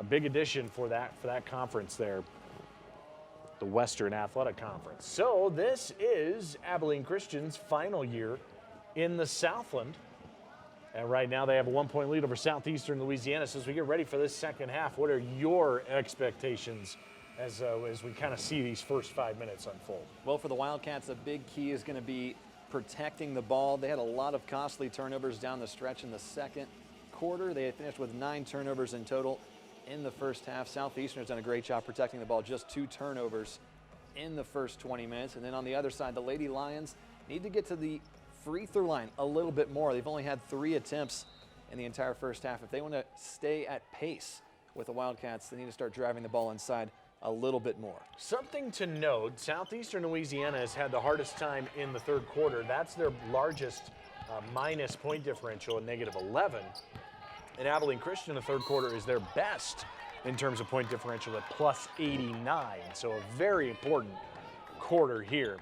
big addition for that conference there, the Western Athletic Conference. So this is Abilene Christian's final year in the Southland. And right now they have a 1-point lead over Southeastern Louisiana. So as we get ready for this second half, what are your expectations as we kind of see these first 5 minutes unfold? Well, for the Wildcats, a big key is going to be protecting the ball. They had a lot of costly turnovers down the stretch in the second quarter. They had finished with 9 turnovers in total in the first half. Southeastern has done a great job protecting the ball, just 2 turnovers in the first 20 minutes. And then on the other side, the Lady Lions need to get to the free throw line a little bit more. They've only had 3 attempts in the entire first half. If they want to stay at pace with the Wildcats, they need to start driving the ball inside a little bit more. Something to note, Southeastern Louisiana has had the hardest time in the third quarter. That's their largest minus point differential at -11. And Abilene Christian in the third quarter is their best in terms of point differential at +89. So a very important quarter here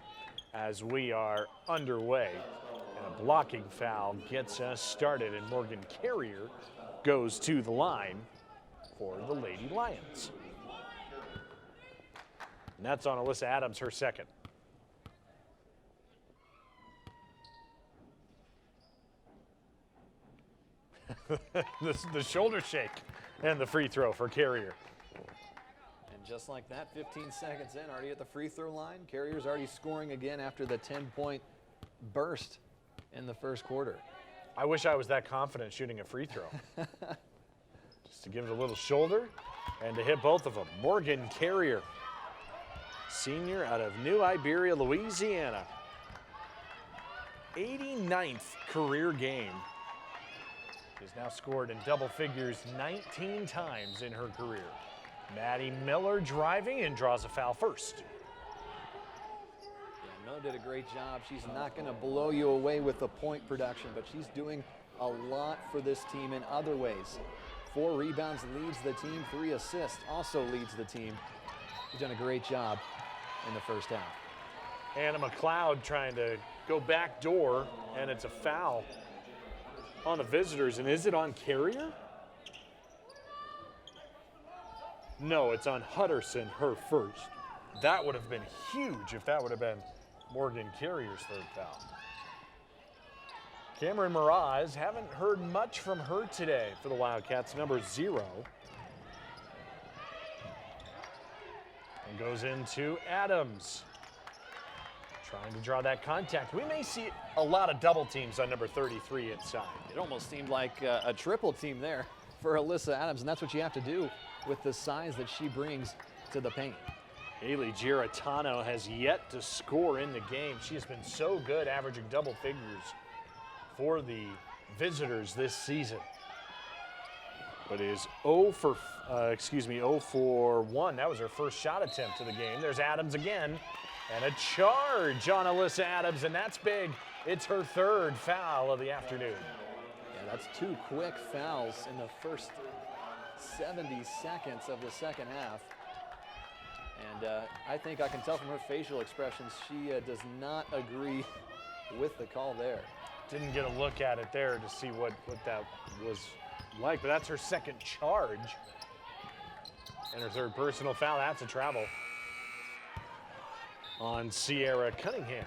as we are underway. And a blocking foul gets us started, and Morgan Carrier goes to the line for the Lady Lions. And that's on Alyssa Adams, her second. the shoulder shake and the free throw for Carrier. And just like that, 15 seconds in, already at the free throw line. Carrier's already scoring again after the 10-point burst in the first quarter. I wish I was that confident shooting a free throw. Just to give it a little shoulder and to hit both of them. Morgan Carrier, senior out of New Iberia, Louisiana. 89th career game. She's now scored in double figures 19 times in her career. Maddie Miller driving and draws a foul first. Yeah, Miller did a great job. She's not going to blow you away with the point production, but she's doing a lot for this team in other ways. 4 rebounds leads the team, 3 assists also leads the team. She's done a great job in the first half. Anna McLeod trying to go back door, and it's a foul on the visitors. And is it on Carrier? No, it's on Hutterson, her first. That would have been huge if that would have been Morgan Carrier's third foul. Cameron Miraz, haven't heard much from her today for the Wildcats, number 0. And goes into Adams. Trying to draw that contact. We may see a lot of double teams on number 33 inside. It almost seemed like a triple team there for Alyssa Adams, and that's what you have to do with the size that she brings to the paint. Haley Giratano has yet to score in the game. She has been so good, averaging double figures for the visitors this season. But is 0 for 1. That was her first shot attempt to the game. There's Adams again. And a charge on Alyssa Adams, and that's big. It's her third foul of the afternoon. Yeah, that's 2 quick fouls in the first 70 seconds of the second half. And I think I can tell from her facial expressions she does not agree with the call there. Didn't get a look at it there to see what that was like, but that's her second charge. And her third personal foul. That's a travel on Sierra Cunningham.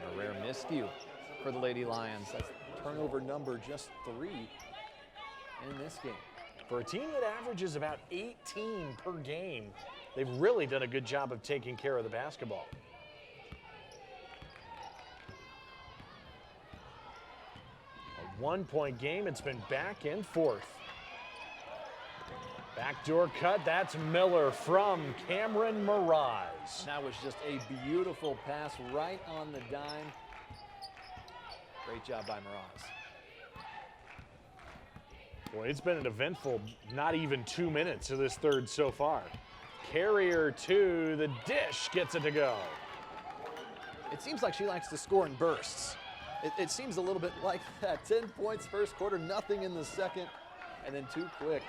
And a rare miscue for the Lady Lions. That's turnover number just 3 in this game. For a team that averages about 18 per game, they've really done a good job of taking care of the basketball. A 1-point game, it's been back and forth. Backdoor cut, that's Miller from Cameron Miraz. That was just a beautiful pass right on the dime. Great job by Miraz. Boy, it's been an eventful not even 2 minutes of this third so far. Carrier to the dish, gets it to go. It seems like she likes to score in bursts. It seems a little bit like that. 10 points first quarter, nothing in the second, and then 4 quick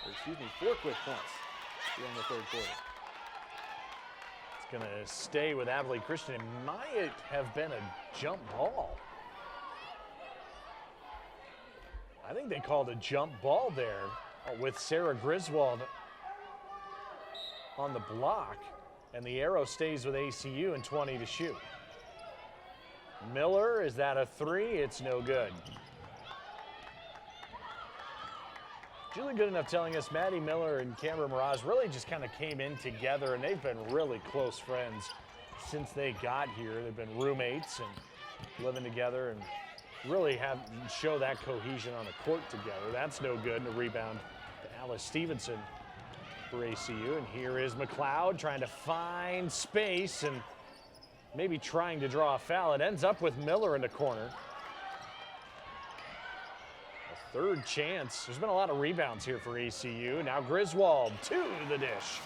points here in the third quarter. It's going to stay with Abilene Christian. It might have been a jump ball. I think they called a jump ball there with Sarah Griswold on the block, and the arrow stays with ACU and 20 to shoot. Miller, is that a 3? It's no good. Julie Goodenough telling us Maddie Miller and Cameron Miraz really just kind of came in together, and they've been really close friends since they got here. They've been roommates and living together and really show that cohesion on the court together. That's no good. And a rebound to Alice Stevenson for ACU. And here is McLeod trying to find space and maybe trying to draw a foul. It ends up with Miller in the corner. Third chance. There's been a lot of rebounds here for ACU. Now Griswold to the dish.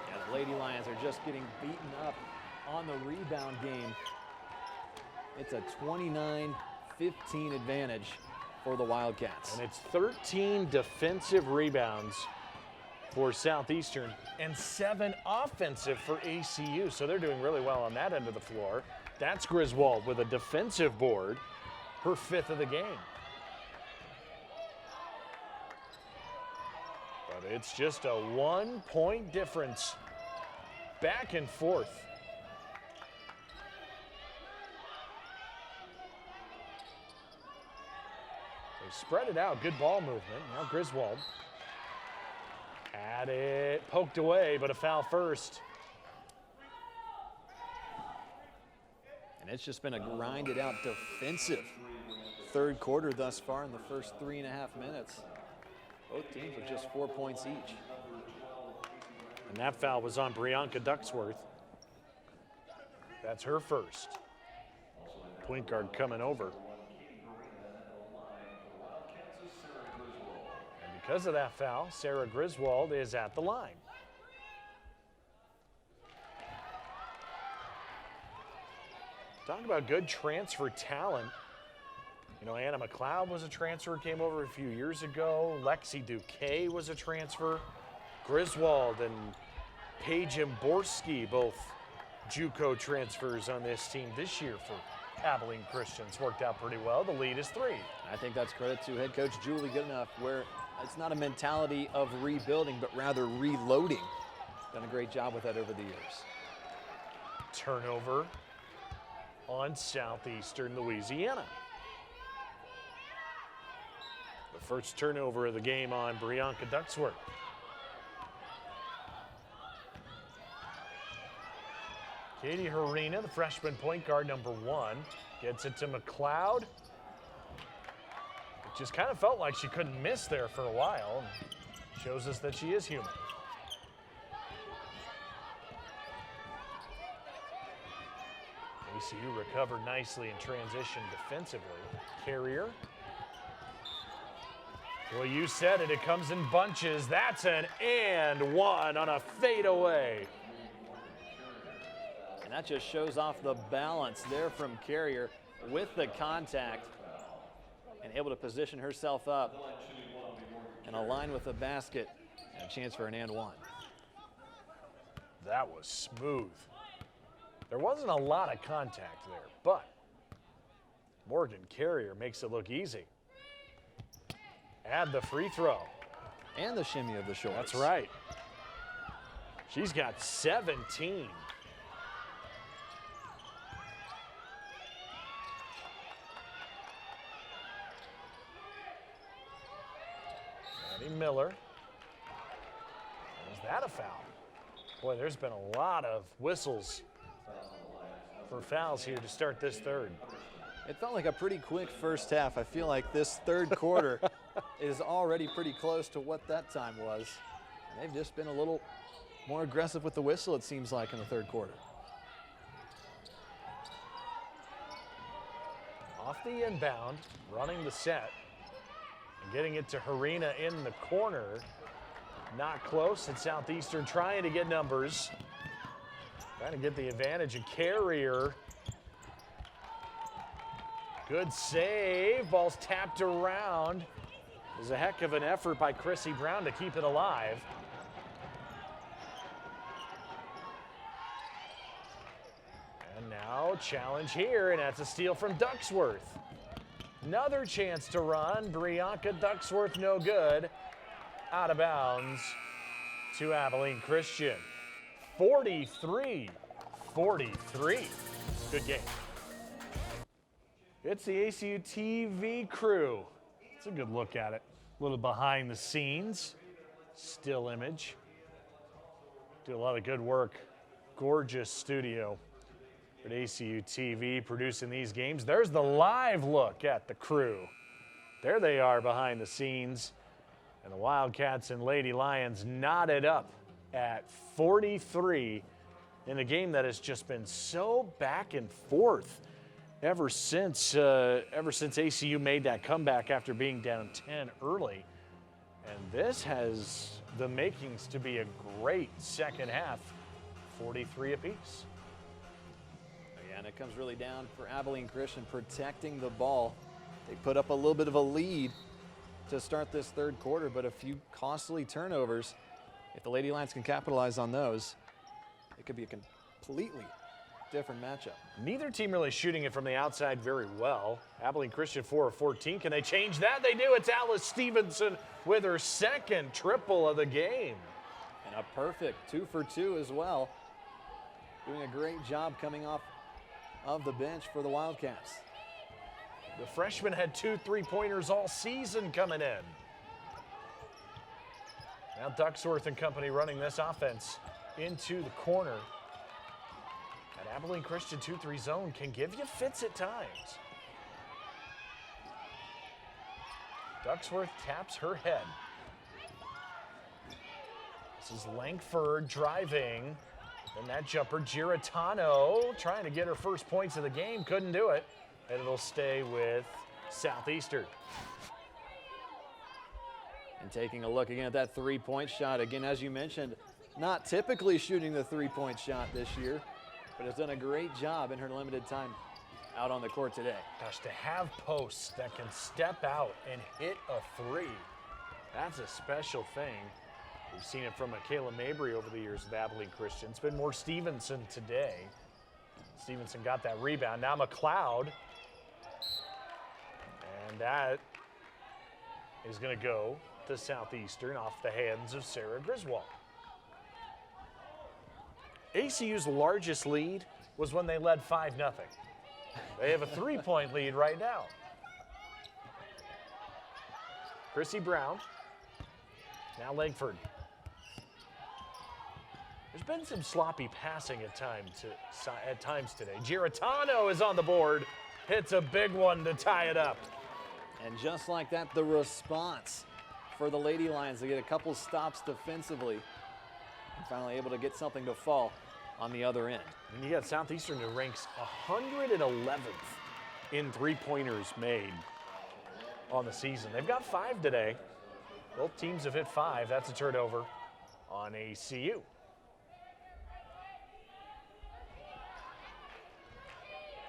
Yeah, the Lady Lions are just getting beaten up on the rebound game. It's a 29-15 advantage for the Wildcats. And it's 13 defensive rebounds for Southeastern and 7 offensive for ACU. So they're doing really well on that end of the floor. That's Griswold with a defensive board, her 5th of the game. But it's just a 1-point difference. Back and forth. spread it out. Good ball movement. Now Griswold had it poked away, but a foul first. And it's just been a grinded out defensive third quarter thus far in the first 3.5 minutes. Both teams with just 4 points each. And that foul was on Brianka Ducksworth. That's her first. Point guard coming over. And because of that foul, Sarah Griswold is at the line. Talking about good transfer talent. You know, Anna McLeod was a transfer, came over a few years ago. Lexi Duque was a transfer. Griswold and Paige Borski, both JUCO transfers on this team this year for Abilene Christians. Worked out pretty well. The lead is 3. I think that's credit to head coach Julie Goodenough, where it's not a mentality of rebuilding, but rather reloading. Done a great job with that over the years. Turnover on Southeastern Louisiana. The first turnover of the game on Brianka Ducksworth. Katie Harina, the freshman point guard, number 1, gets it to McLeod. It just kind of felt like she couldn't miss there for a while. Shows us that she is human. ACU recovered nicely in transition defensively. Carrier. Well, you said it. It comes in bunches. That's an and one on a fadeaway. And that just shows off the balance there from Carrier with the contact and able to position herself up and align with the basket and a chance for an and one. That was smooth. There wasn't a lot of contact there, but Morgan Carrier makes it look easy. Add the free throw. And the shimmy of the shorts. That's right. She's got 17. Maddie Miller. Was that a foul? Boy, there's been a lot of whistles for fouls here to start this third. It felt like a pretty quick first half. I feel like this third quarter is already pretty close to what that time was. And they've just been a little more aggressive with the whistle, it seems like, in the third quarter. Off the inbound, running the set, and getting it to Harina in the corner. Not close, and Southeastern trying to get numbers. Trying to get the advantage, and Carrier. Good save, ball's tapped around. It was a heck of an effort by Chrissy Brown to keep it alive. And now challenge here, and that's a steal from Ducksworth. Another chance to run, Brianka Ducksworth no good. Out of bounds to Abilene Christian. 43-43. Good game. It's the ACU TV crew. It's a good look at it. A little behind the scenes, still image. Do a lot of good work. Gorgeous studio at ACU TV producing these games. There's the live look at the crew. There they are behind the scenes. And the Wildcats and Lady Lions knotted up at 43 in a game that has just been so back and forth ever since ACU made that comeback after being down 10 early. And this has the makings to be a great second half, 43 apiece. Yeah, and it comes really down for Abilene Christian protecting the ball. They put up a little bit of a lead to start this third quarter, but a few costly turnovers. If the Lady Lions can capitalize on those, it could be a completely different matchup. Neither team really shooting it from the outside very well. Abilene Christian 4 of 14. Can they change that? They do. It's Alice Stevenson with her second triple of the game. And a perfect 2 for 2 as well. Doing a great job coming off of the bench for the Wildcats. The freshman had 2 3-pointers all season coming in. Now Ducksworth and company running this offense into the corner. That Abilene Christian 2-3 zone can give you fits at times. Ducksworth taps her head. This is Langford driving. Then that jumper, Giratano, trying to get her first points of the game. Couldn't do it. And it'll stay with Southeastern. And taking a look again at that three-point shot. Again, as you mentioned, not typically shooting the three-point shot this year, but has done a great job in her limited time out on the court today. Gosh, to have posts that can step out and hit a three, that's a special thing. We've seen it from Michaela Mabry over the years with Abilene Christian. It's been more Stevenson today. Stevenson got that rebound. Now McLeod. And that is going to go to Southeastern off the hands of Sarah Griswold. ACU's largest lead was when they led 5-0. They have a 3-point lead right now. Chrissy Brown. Now Langford. There's been some sloppy passing at times today. Giratano is on the board. Hits a big one to tie it up. And just like that, the response for the Lady Lions to get a couple stops defensively. And finally able to get something to fall on the other end. And you got Southeastern who ranks 111th in three-pointers made on the season. They've got 5 today. Both teams have hit 5. That's a turnover on ACU.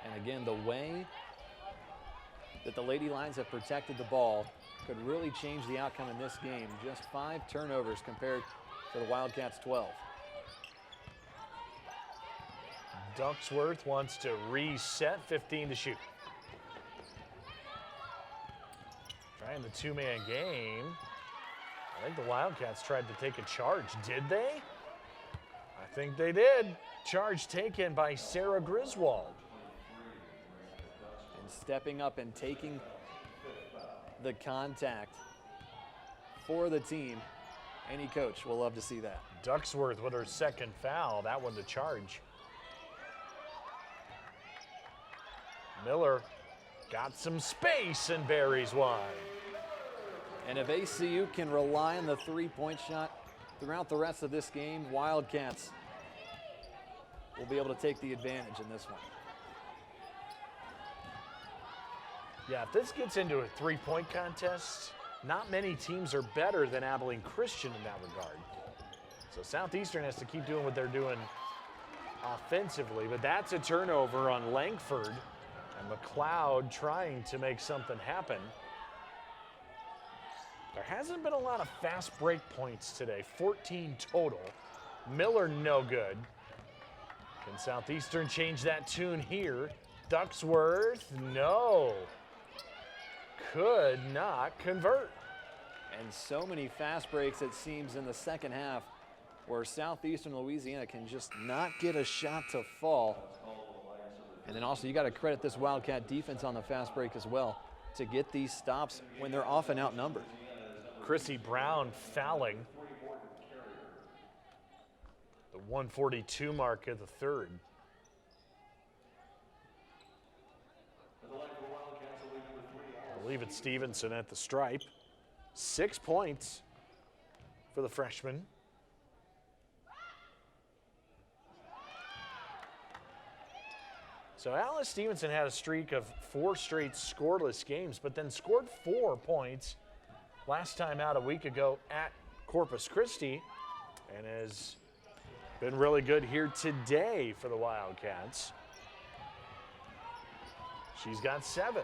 And again, the way that the Lady Lions have protected the ball could really change the outcome in this game. Just 5 turnovers compared to the Wildcats' 12. Ducksworth wants to reset, 15 to shoot. Trying the 2-man game. I think the Wildcats tried to take a charge. Did they? I think they did. Charge taken by Sarah Griswold. And stepping up and taking the contact for the team. Any coach will love to see that. Ducksworth with her second foul. That one to charge. Miller got some space and buries one. And if ACU can rely on the three-point shot throughout the rest of this game, Wildcats will be able to take the advantage in this one. Yeah, if this gets into a three-point contest, not many teams are better than Abilene Christian in that regard. So Southeastern has to keep doing what they're doing offensively, but that's a turnover on Langford. And McLeod trying to make something happen. There hasn't been a lot of fast break points today, 14 total. Miller no good. Can Southeastern change that tune here? Ducksworth, no. Could not convert. And so many fast breaks, it seems, in the second half where Southeastern Louisiana can just not get a shot to fall. And then also you got to credit this Wildcat defense on the fast break as well to get these stops when they're often outnumbered. Chrissy Brown fouling. The 142 mark of the third. I believe it's Stevenson at the stripe. 6 points for the freshman. So Alice Stevenson had a streak of 4 straight scoreless games, but then scored 4 points last time out a week ago at Corpus Christi, and has been really good here today for the Wildcats. She's got 7.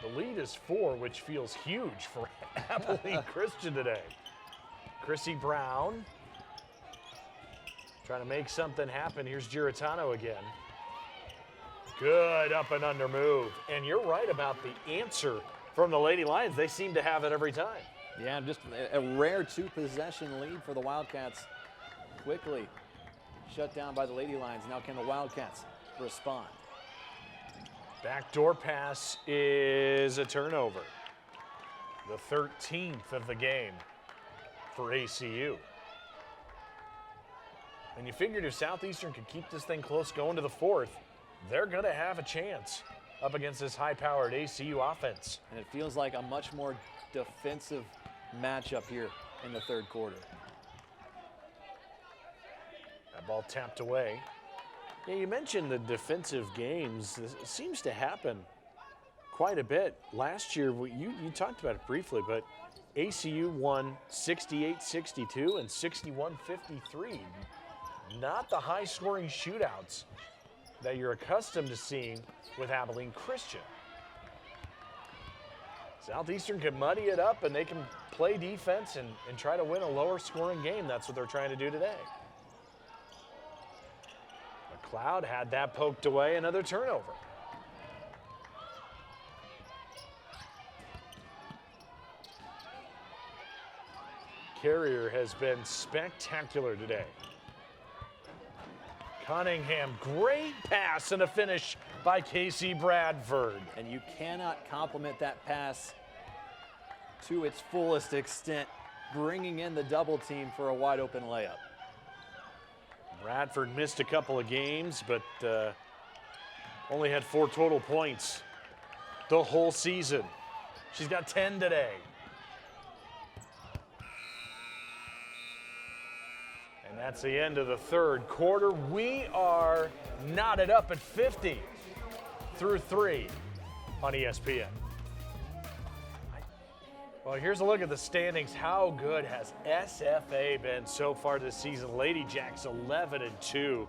The lead is 4, which feels huge for Abilene Christian today. Chrissy Brown trying to make something happen. Here's Giratano again. Good up and under move. And you're right about the answer from the Lady Lions. They seem to have it every time. Yeah, just a rare 2-possession lead for the Wildcats. Quickly shut down by the Lady Lions. Now can the Wildcats respond? Backdoor pass is a turnover. The 13th of the game for ACU. And you figured if Southeastern could keep this thing close going to the fourth, they're going to have a chance up against this high-powered ACU offense. And it feels like a much more defensive matchup here in the third quarter. That ball tapped away. Yeah, you mentioned the defensive games. This seems to happen quite a bit. Last year, you talked about it briefly, but ACU won 68-62 and 61-53. Not the high-scoring shootouts that you're accustomed to seeing with Abilene Christian. Southeastern can muddy it up and they can play defense and try to win a lower-scoring game. That's what they're trying to do today. McLeod had that poked away, another turnover. Carrier has been spectacular today. Cunningham, great pass and a finish by Casey Bradford. And you cannot compliment that pass to its fullest extent, bringing in the double team for a wide open layup. Bradford missed a couple of games, but only had 4 total points the whole season. She's got 10 today. And that's the end of the third quarter. We are knotted up at 50 through 3 on ESPN. Well, here's a look at the standings. How good has SFA been so far this season? Lady Jacks 11-2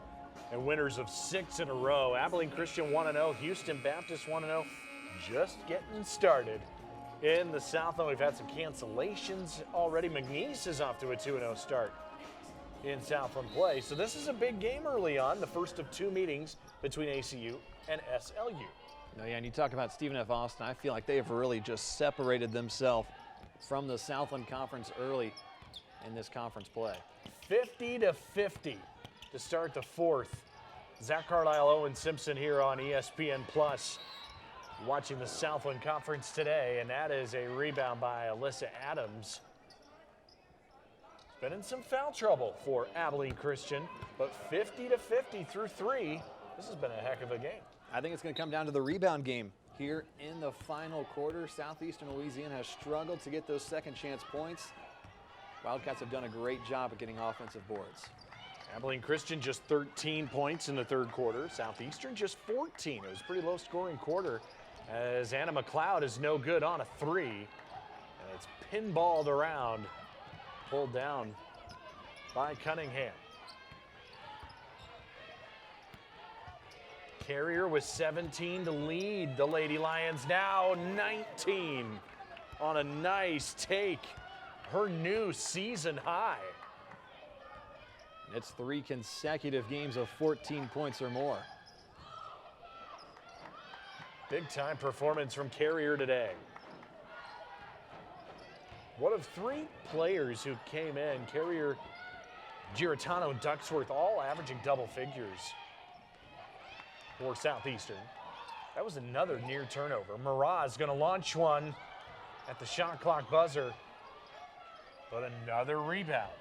and winners of 6 in a row. Abilene Christian 1-0, Houston Baptist 1-0, just getting started in the Southland. We've had some cancellations already. McNeese is off to a 2-0 start in Southland play. So this is a big game early on, the first of 2 meetings between ACU and SLU. No, yeah, and you talk about Stephen F. Austin, I feel like they have really just separated themselves from the Southland Conference early in this conference play. 50-50 to start the fourth. Zach Carlisle, Owen Simpson here on ESPN Plus, watching the Southland Conference today, and that is a rebound by Alyssa Adams. Been in some foul trouble for Abilene Christian, but 50-50 through 3. This has been a heck of a game. I think it's going to come down to the rebound game here in the final quarter. Southeastern Louisiana has struggled to get those second chance points. Wildcats have done a great job at getting offensive boards. Abilene Christian just 13 points in the third quarter. Southeastern just 14. It was a pretty low scoring quarter as Anna McLeod is no good on a 3. And it's pinballed around, pulled down by Cunningham. Carrier with 17 to lead the Lady Lions, now 19 on a nice take, her new season high. It's 3 consecutive games of 14 points or more. Big time performance from Carrier today. One of 3 players who came in, Carrier, Giratano, and Ducksworth, all averaging double figures for Southeastern. That was another near turnover. Miraz going to launch one at the shot clock buzzer, but another rebound.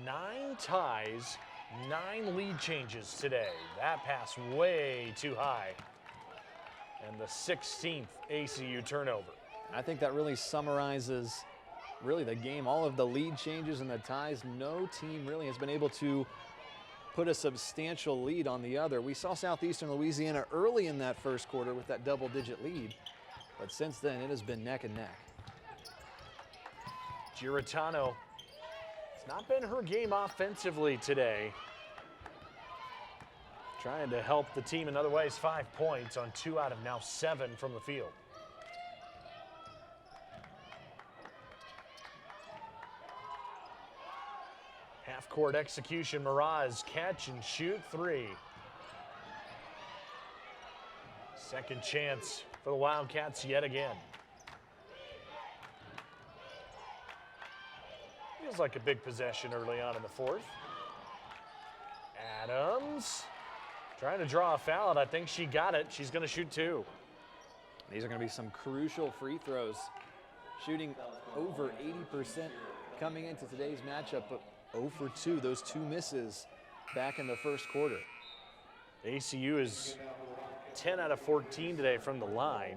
Nine ties, 9 lead changes today. That pass way too high. And the 16th ACU turnover. I think that really summarizes the game. All of the lead changes and the ties, no team really has been able to put a substantial lead on the other. We saw Southeastern Louisiana early in that first quarter with that double-digit lead, but since then it has been neck and neck. Giratano, it's not been her game offensively today. Trying to help the team in other ways. 5 points on 2 out of now 7 from the field. Half-court execution, Miraz, catch and shoot 3. Second chance for the Wildcats yet again. Feels like a big possession early on in the fourth. Adams trying to draw a foul, and I think she got it. She's going to shoot 2. These are going to be some crucial free throws. Shooting over 80% coming into today's matchup, but 0 for 2. Those 2 misses back in the first quarter. ACU is 10 out of 14 today from the line.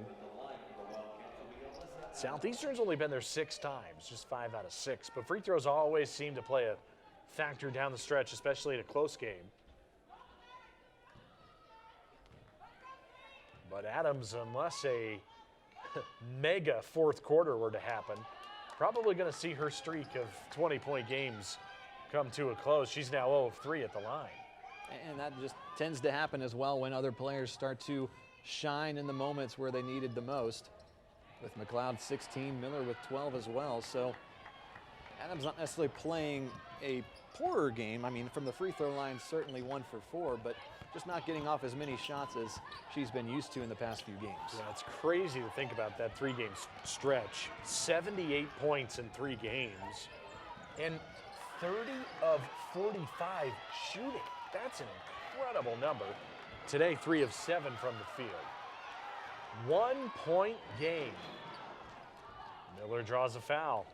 Southeastern's only been there 6 times, just 5 out of 6. But free throws always seem to play a factor down the stretch, especially in a close game. But Adams, unless a mega fourth quarter were to happen, probably going to see her streak of 20-point games come to a close. She's now 0 of 3 at the line. And that just tends to happen as well when other players start to shine in the moments where they needed the most. With McLeod 16, Miller with 12 as well. So Adams not necessarily playing a poorer game. I mean, from the free throw line, certainly 1 for 4, but just not getting off as many shots as she's been used to in the past few games. Yeah, it's crazy to think about that 3-game stretch. 78 points in 3 games and 30 of 45 shooting. That's an incredible number. Today, 3 of 7 from the field. 1-point game. Miller draws a foul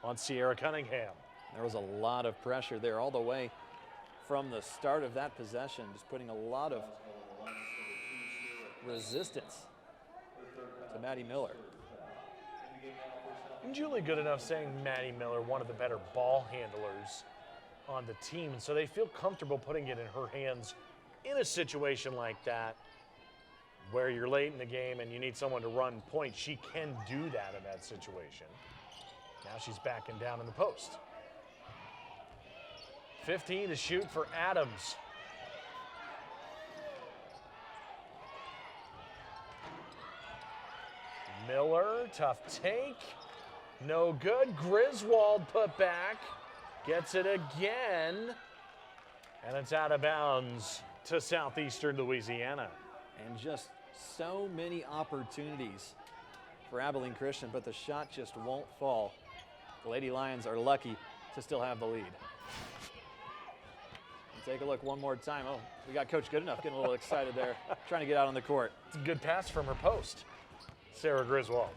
on Sierra Cunningham. There was a lot of pressure there all the way from the start of that possession, just putting a lot of resistance to Maddie Miller. And Julie Goodenough saying Maddie Miller, one of the better ball handlers on the team, and so they feel comfortable putting it in her hands in a situation like that where you're late in the game and you need someone to run point. She can do that in that situation. Now she's backing down in the post. 15 to shoot for Adams. Miller, tough take. No good. Griswold put back. Gets it again. And it's out of bounds to Southeastern Louisiana. And just so many opportunities for Abilene Christian, but the shot just won't fall. The Lady Lions are lucky to still have the lead. And take a look one more time. Oh, we got Coach Goodenough getting a little excited there, trying to get out on the court. It's a good pass from her post, Sarah Griswold.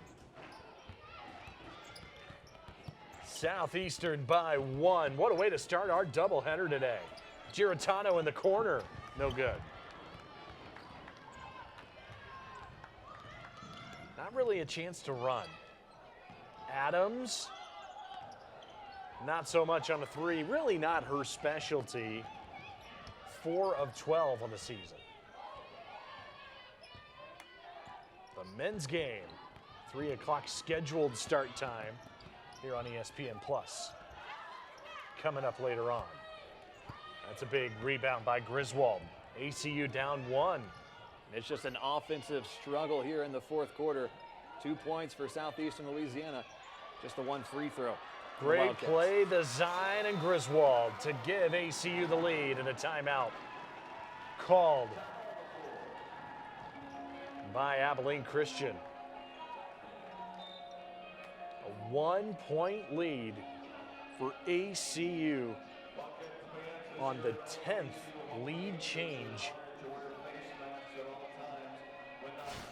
Southeastern by 1. What a way to start our doubleheader today. Giratano in the corner, no good. Not really a chance to run. Adams, not so much on the 3. Really not her specialty. 4 of 12 on the season. The men's game, 3 o'clock scheduled start time here on ESPN+. Coming up later on. That's a big rebound by Griswold. ACU down 1. It's just an offensive struggle here in the fourth quarter. 2 points for Southeastern Louisiana. Just the 1 free throw. Great play design and Griswold to give ACU the lead, and a timeout called by Abilene Christian. A 1-point lead for ACU on the 10th lead change.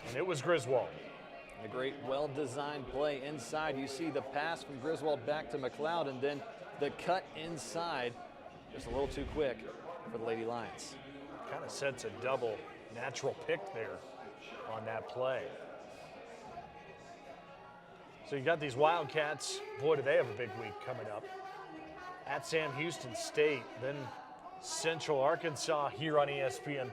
And it was Griswold. A great, well-designed play inside. You see the pass from Griswold back to McLeod, and then the cut inside. Just a little too quick for the Lady Lions. Kind of sets a double natural pick there on that play. So you got these Wildcats. Boy, do they have a big week coming up. At Sam Houston State, then Central Arkansas here on ESPN+.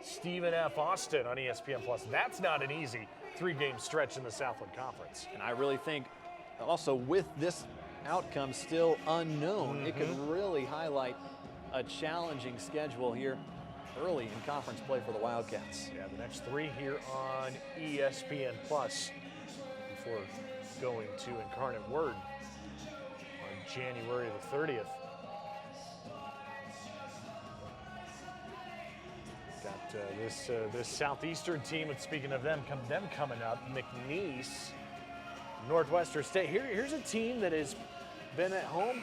Stephen F. Austin on ESPN+. That's not an easy 3-game stretch in the Southland Conference. And I really think also with this outcome still unknown, it could really highlight a challenging schedule here early in conference play for the Wildcats. Yeah, the next 3 here on ESPN+ before going to Incarnate Word on January the 30th. Got this Southeastern team, and speaking of them coming up, McNeese, Northwestern State. Here's a team that is been at home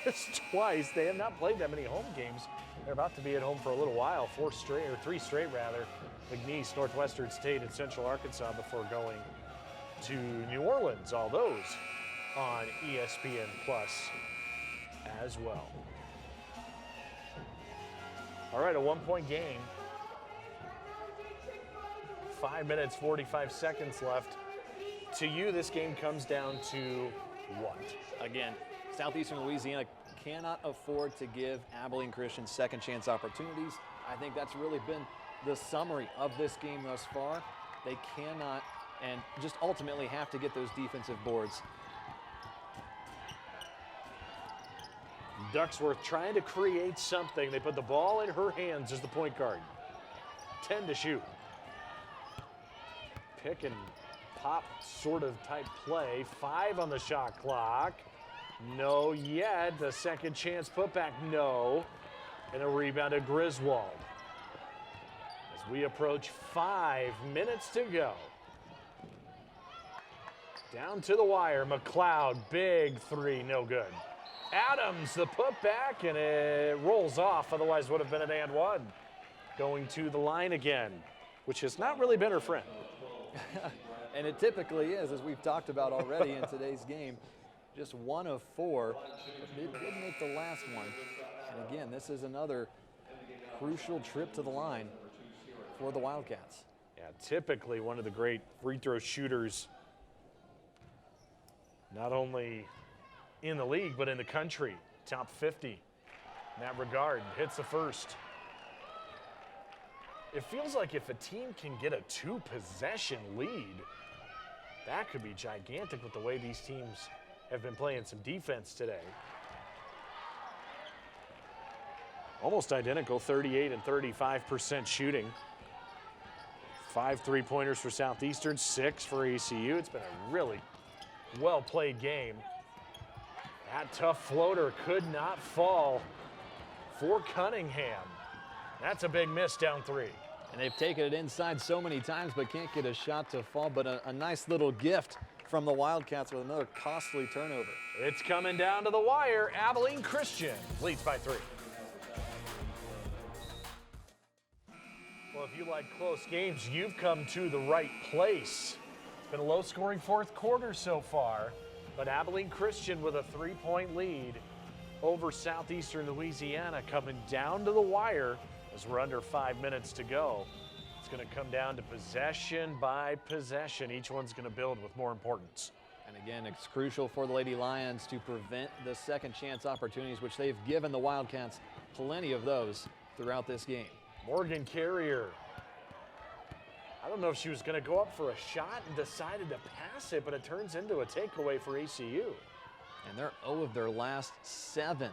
just twice. They have not played that many home games. They're about to be at home for a little while, 3 straight rather. McNeese, Northwestern State, and Central Arkansas before going to New Orleans. All those on ESPN Plus as well. All right, a 1-point game. 5 minutes, 45 seconds left. To you, this game comes down to what? Again, Southeastern Louisiana cannot afford to give Abilene Christian second chance opportunities. I think that's really been the summary of this game thus far. They cannot and just ultimately have to get those defensive boards. Ducksworth trying to create something. They put the ball in her hands as the point guard. 10 to shoot. Pick and pop sort of type play. 5 on the shot clock. No yet. The second chance putback, no. And a rebound to Griswold. As we approach 5 minutes to go. Down to the wire, McLeod, big three, no good. Adams, the putback, and it rolls off, otherwise would have been an and one. Going to the line again, which has not really been her friend. And it typically is, as we've talked about already in today's game. Just 1 of 4. It did make the last one. And again, this is another crucial trip to the line for the Wildcats. Yeah, typically one of the great free throw shooters, not only in the league, but in the country. Top 50 in that regard. Hits the first. It feels like if a team can get a 2-possession lead, that could be gigantic with the way these teams have been playing some defense today. Almost identical, 38 and 35% shooting. 5 3-pointers for Southeastern, 6 for ACU. It's been a really well-played game. That tough floater could not fall for Cunningham. That's a big miss down 3. And they've taken it inside so many times but can't get a shot to fall. But a nice little gift from the Wildcats with another costly turnover. It's coming down to the wire. Abilene Christian leads by 3. Well, if you like close games, you've come to the right place. It's been a low-scoring fourth quarter so far, but Abilene Christian with a 3-point lead over Southeastern Louisiana coming down to the wire as we're under 5 minutes to go. It's going to come down to possession by possession. Each one's going to build with more importance. And again, it's crucial for the Lady Lions to prevent the second chance opportunities, which they've given the Wildcats plenty of those throughout this game. Morgan Carrier. I don't know if she was going to go up for a shot and decided to pass it, but it turns into a takeaway for ACU. And they're 0 of their last 7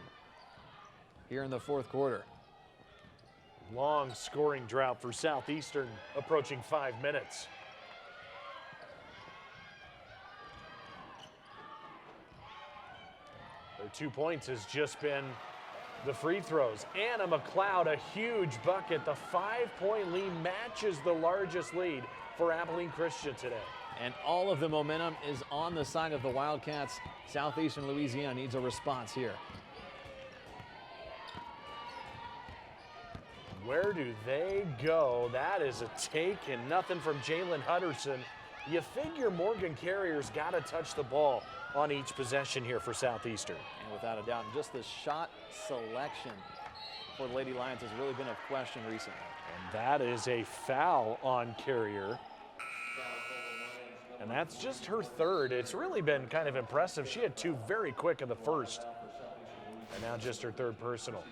here in the fourth quarter. Long scoring drought for Southeastern, approaching 5 minutes. Their 2 points has just been the free throws. Anna McLeod, a huge bucket. The 5-point lead matches the largest lead for Abilene Christian today. And all of the momentum is on the side of the Wildcats. Southeastern Louisiana needs a response here. Where do they go? That is a take and nothing from Jalen Hutterson. You figure Morgan Carrier's got to touch the ball on each possession here for Southeastern. And without a doubt, just the shot selection for the Lady Lions has really been a question recently. And that is a foul on Carrier. And that's just her 3rd. It's really been kind of impressive. She had 2 very quick in the first. And now just her 3rd personal.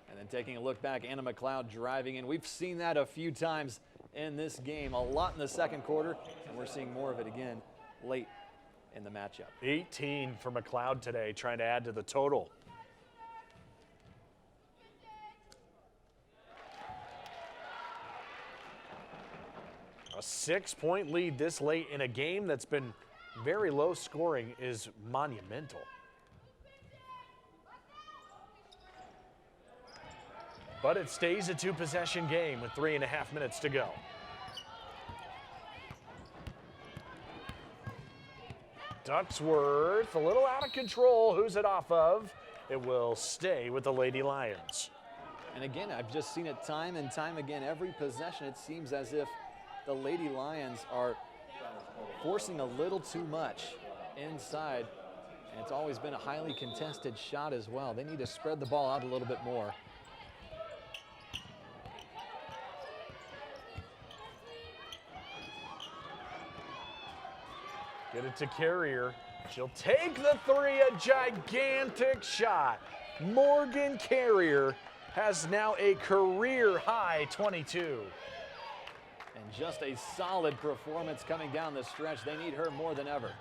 And then taking a look back, Anna McLeod driving in. We've seen that a few times in this game, a lot in the second quarter, and we're seeing more of it again late in the matchup. 18 for McLeod today, trying to add to the total. A 6-point lead this late in a game that's been very low scoring is monumental. But it stays a 2-possession game with 3.5 minutes to go. Ducksworth, a little out of control. Who's it off of? It will stay with the Lady Lions. And again, I've just seen it time and time again. Every possession, it seems as if the Lady Lions are forcing a little too much inside. And it's always been a highly contested shot as well. They need to spread the ball out a little bit more. Get it to Carrier. She'll take the three, a gigantic shot. Morgan Carrier has now a career-high 22. And just a solid performance coming down the stretch. They need her more than ever.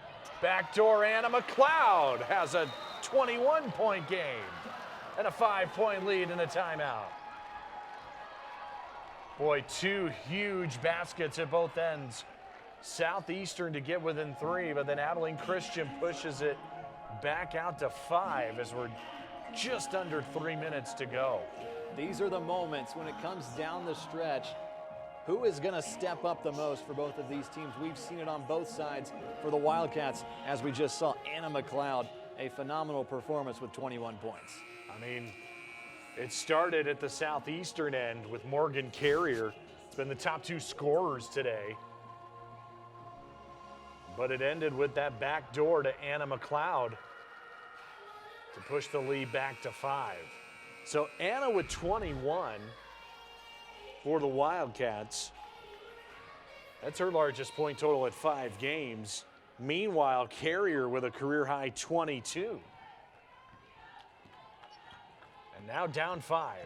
Backdoor Anna McLeod has a 21-point game and a 5-point lead in a timeout. Boy, two huge baskets at both ends. Southeastern to get within 3, but then Abilene Christian pushes it back out to 5 as we're just under 3 minutes to go. These are the moments when it comes down the stretch. Who is going to step up the most for both of these teams? We've seen it on both sides for the Wildcats, as we just saw Anna McLeod, a phenomenal performance with 21 points. I mean, it started at the Southeastern end with Morgan Carrier. It's been the top 2 scorers today. But it ended with that back door to Anna McLeod to push the lead back to 5. So Anna with 21 for the Wildcats. That's her largest point total at 5 games. Meanwhile, Carrier with a career-high 22. And now down 5.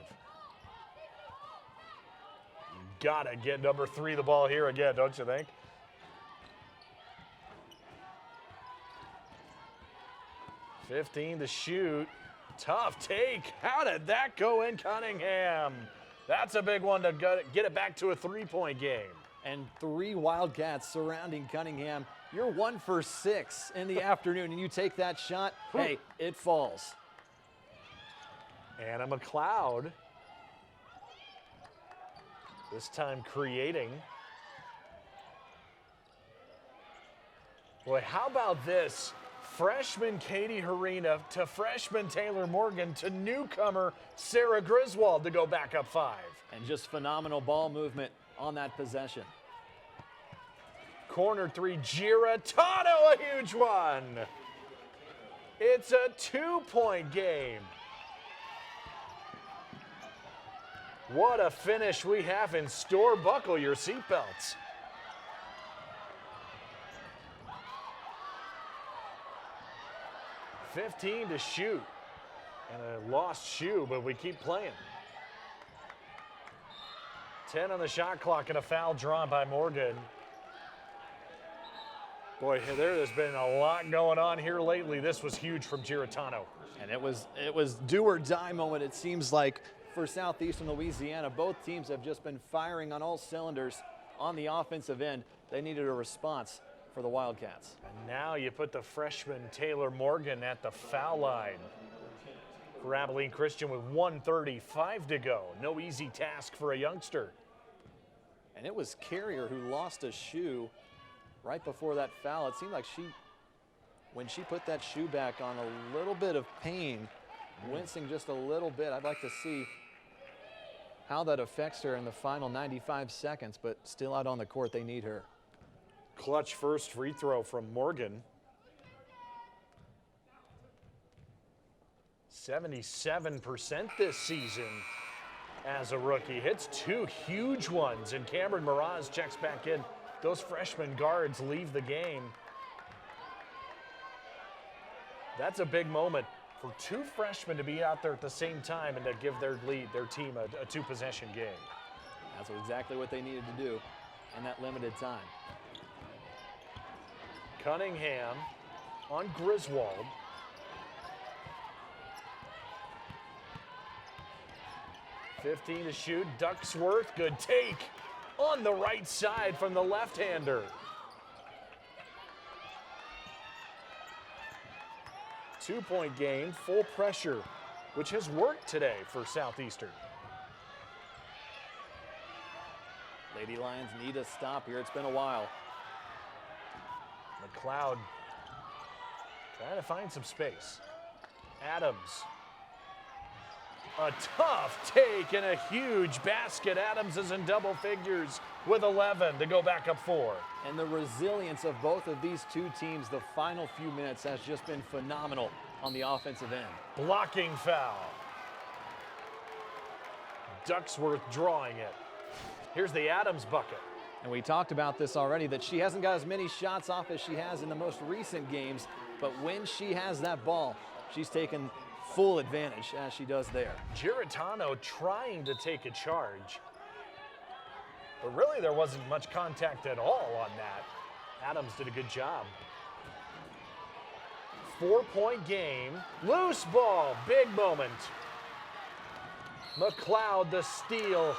Gotta get number 3 the ball here again, don't you think? $15 to shoot. Tough take. How did that go in, Cunningham? That's a big one to get it back to a 3-point game. And 3 Wildcats surrounding Cunningham. You're 1 for 6 in the afternoon, and you take that shot, hey, it falls. Anna McLeod, this time creating. Boy, how about this? Freshman Katie Harina to freshman Taylor Morgan to newcomer Sarah Griswold to go back up 5. And just phenomenal ball movement on that possession. Corner 3, Giratano, a huge one. It's a 2-point game. What a finish we have in store. Buckle your seatbelts. $15 to shoot. And a lost shoe, but we keep playing. 10 on the shot clock and a foul drawn by Morgan. Boy, there has been a lot going on here lately. This was huge from Giratano. And it was do or die moment, it seems like, for Southeastern Louisiana. Both teams have just been firing on all cylinders on the offensive end. They needed a response for the Wildcats. And now you put the freshman Taylor Morgan at the foul line for Abilene Christian with 1:35 to go. No easy task for a youngster. And it was Carrier who lost a shoe right before that foul. It seemed like when she put that shoe back on, a little bit of pain, wincing just a little bit. I'd like to see how that affects her in the final 95 seconds, but still out on the court, they need her. Clutch first free throw from Morgan. 77% this season as a rookie. Hits 2 huge ones, and Cameron Miraz checks back in. Those freshman guards leave the game. That's a big moment for 2 freshmen to be out there at the same time and to give their team a 2-possession game. That's exactly what they needed to do in that limited time. Cunningham on Griswold. $15 to shoot. Ducksworth, good take on the right side from the left-hander. 2-point game, full pressure, which has worked today for Southeastern. Lady Lions need a stop here. It's been a while. McLeod Trying to find some space. Adams. A tough take and a huge basket. Adams is in double figures with 11 to go back up 4. And the resilience of both of these two teams the final few minutes has just been phenomenal on the offensive end. Blocking foul. Ducksworth drawing it. Here's the Adams bucket. And we talked about this already, that she hasn't got as many shots off as she has in the most recent games, but when she has that ball, she's taken full advantage as she does there. Giratano trying to take a charge. But really there wasn't much contact at all on that. Adams did a good job. 4-point game. Loose ball, big moment. McLeod the steal.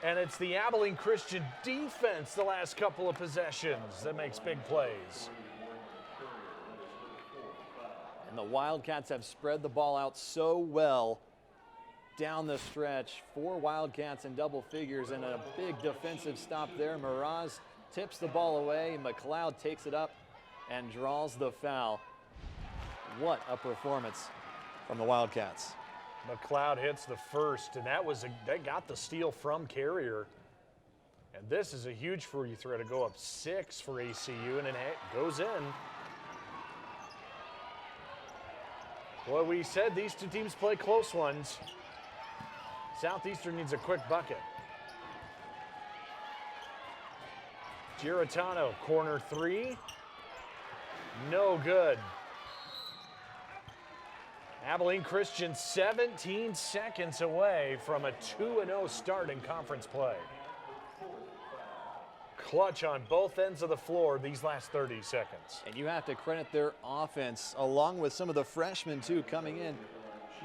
And it's the Abilene Christian defense the last couple of possessions that makes big plays. And the Wildcats have spread the ball out so well down the stretch. 4 Wildcats in double figures and a big defensive stop there. Miraz tips the ball away. McLeod takes it up and draws the foul. What a performance from the Wildcats. McLeod hits the first, and they got the steal from Carrier. And this is a huge free throw to go up 6 for ACU, and it goes in. Well, we said these two teams play close ones. Southeastern needs a quick bucket. Giratano, corner 3. No good. Abilene Christian 17 seconds away from a 2-0 start in conference play. Clutch on both ends of the floor these last 30 seconds. And you have to credit their offense, along with some of the freshmen, too, coming in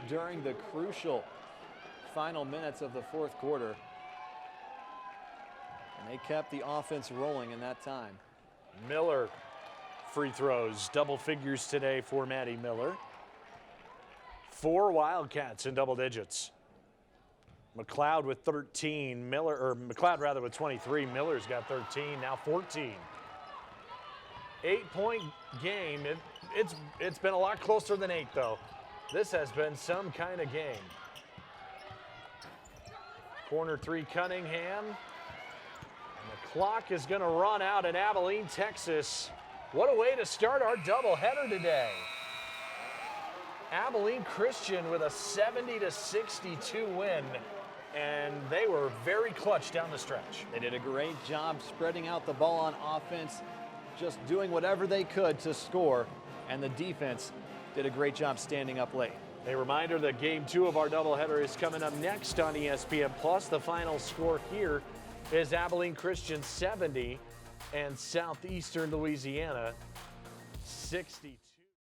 during the crucial final minutes of the fourth quarter. And they kept the offense rolling in that time. Miller, free throws, double figures today for Maddie Miller. 4 Wildcats in double digits. McLeod with 13, McLeod with 23. Miller's got 13, now 14. 8-point game. It's been a lot closer than 8 though. This has been some kind of game. Corner 3, Cunningham. And the clock is going to run out in Abilene, Texas. What a way to start our doubleheader today. Abilene Christian with a 70-62 win, and they were very clutch down the stretch. They did a great job spreading out the ball on offense, just doing whatever they could to score, and the defense did a great job standing up late. A reminder that Game 2 of our doubleheader is coming up next on ESPN+. The final score here is Abilene Christian 70 and Southeastern Louisiana 62.